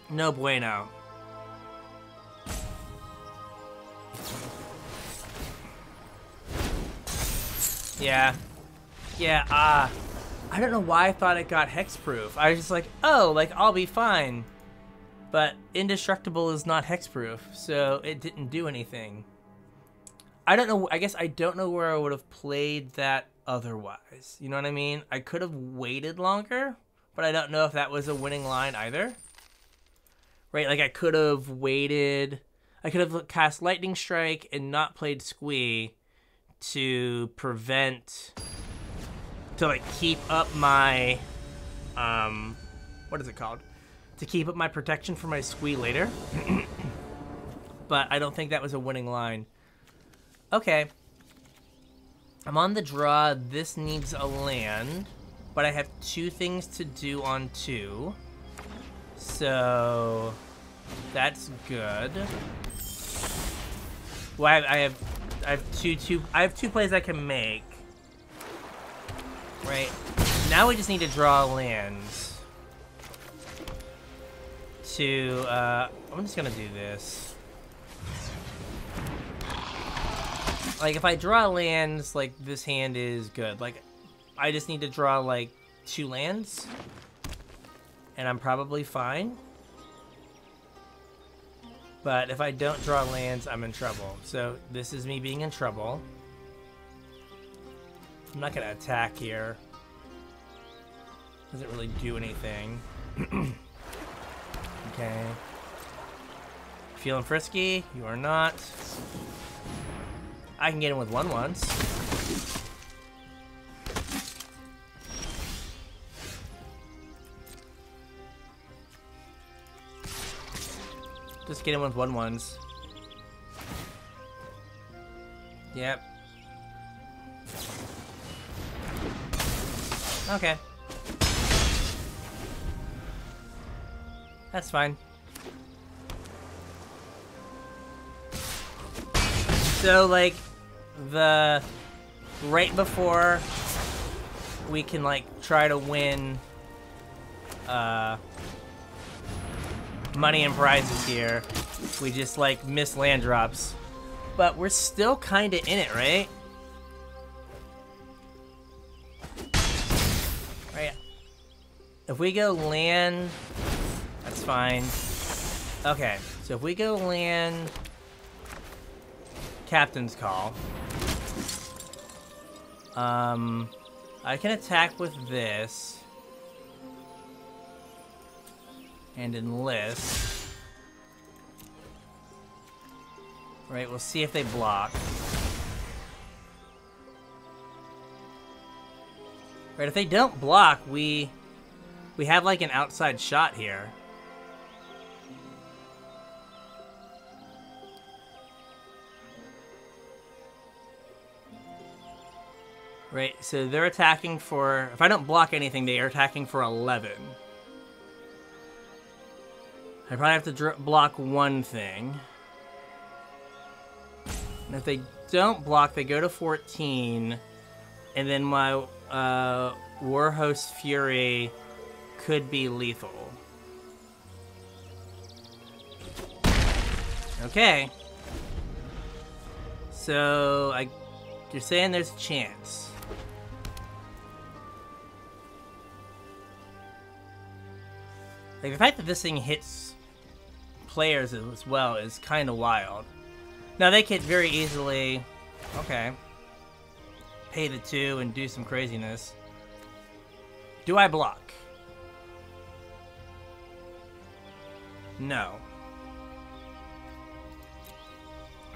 [SPEAKER 1] No bueno. Yeah. Yeah, I don't know why I thought it got hexproof. I was just like, oh, like, I'll be fine. But indestructible is not hexproof, so it didn't do anything. I don't know, I guess I don't know where I would have played that otherwise. You know what I mean? I could have waited longer, but I don't know if that was a winning line either. Right, like I could have waited, I could have cast Lightning Strike and not played Squee to prevent, to like keep up my, what is it called? To keep up my protection for my Squee later. But I don't think that was a winning line. Okay. I'm on the draw, this needs a land, but I have 2 things to do on 2. So that's good. Well, I have two plays I can make. Right now, we just need to draw lands. To I'm just gonna do this. Like if I draw lands, like this hand is good. Like I just need to draw like 2 lands. And I'm probably fine. But if I don't draw lands, I'm in trouble. So this is me being in trouble. I'm not gonna attack here. Doesn't really do anything. Okay. Feeling frisky? You are not. I can get in with 1/1s. Just get in with 1/1s. Yep. Okay. That's fine. So, like, right before we can, like, try to win, money and prizes here, we just like miss land drops, but we're still kind of in it, right? Right. If we go land, that's fine. Okay, so if we go land, Captain's Call. I can attack with this. And enlist. Right, we'll see if they block. Right, if they don't block, we have like an outside shot here. Right, so they're attacking for... If I don't block anything, they are attacking for 11. I probably have to block one thing. And if they don't block, they go to 14. And then my Warhost Fury could be lethal. Okay. So, you're saying there's a chance. Like, the fact that this thing hits players as well is kind of wild. Now, they could very easily, okay, pay the 2 and do some craziness. Do I block? No.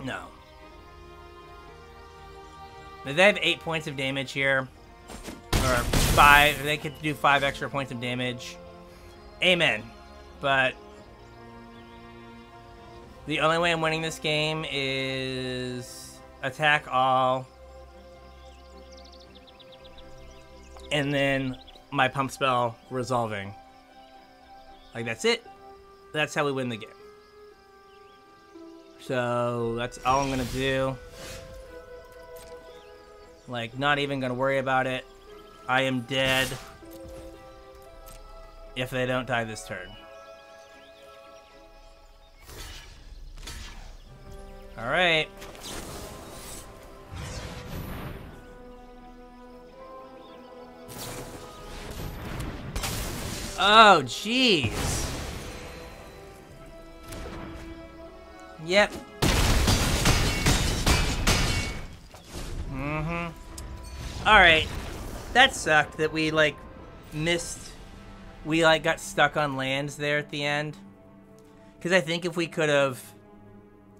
[SPEAKER 1] No. Now, they have 8 points of damage here. Or 5. They could do 5 extra points of damage. Amen. But the only way I'm winning this game is attack all. And then my pump spell resolving. Like, that's it. That's how we win the game. So, that's all I'm gonna do. Like, not even gonna worry about it. I am dead if they don't die this turn. Alright. Oh, jeez. Yep. Alright. That sucked that we, like, missed... We, like, got stuck on lands there at the end. Because I think if we could have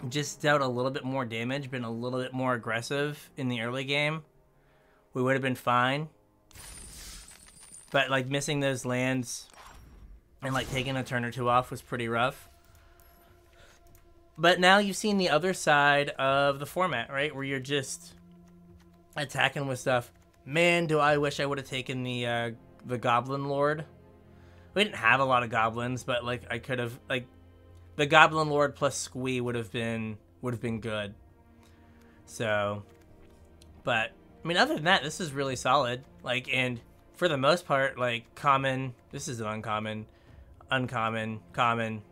[SPEAKER 1] just dealt a little bit more damage, been a little bit more aggressive in the early game, we would have been fine. But, like, missing those lands and, like, taking a turn or two off was pretty rough. But now you've seen the other side of the format, right? Where you're just attacking with stuff. Man, do I wish I would have taken the Goblin Lord. We didn't have a lot of goblins, but, like, I could have, like, the Goblin Lord plus Squee would have been good. So, but, I mean, other than that, this is really solid. Like, and for the most part, like, common, this is an uncommon, common.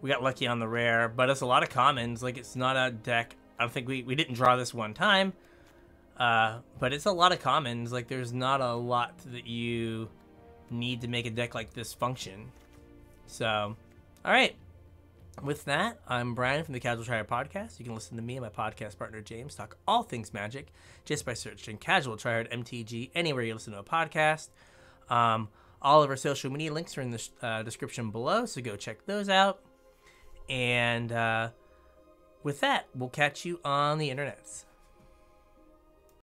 [SPEAKER 1] We got lucky on the rare, but it's a lot of commons. Like, it's not a deck. I don't think we didn't draw this one time. But it's a lot of commons. Like, there's not a lot that you need to make a deck like this function. So, alright. With that, I'm Brian from the Casual Tryhard Podcast. You can listen to me and my podcast partner James talk all things Magic just by searching Casual Tryhard MTG anywhere you listen to a podcast. All of our social media links are in the description below, so go check those out. And with that, we'll catch you on the internets.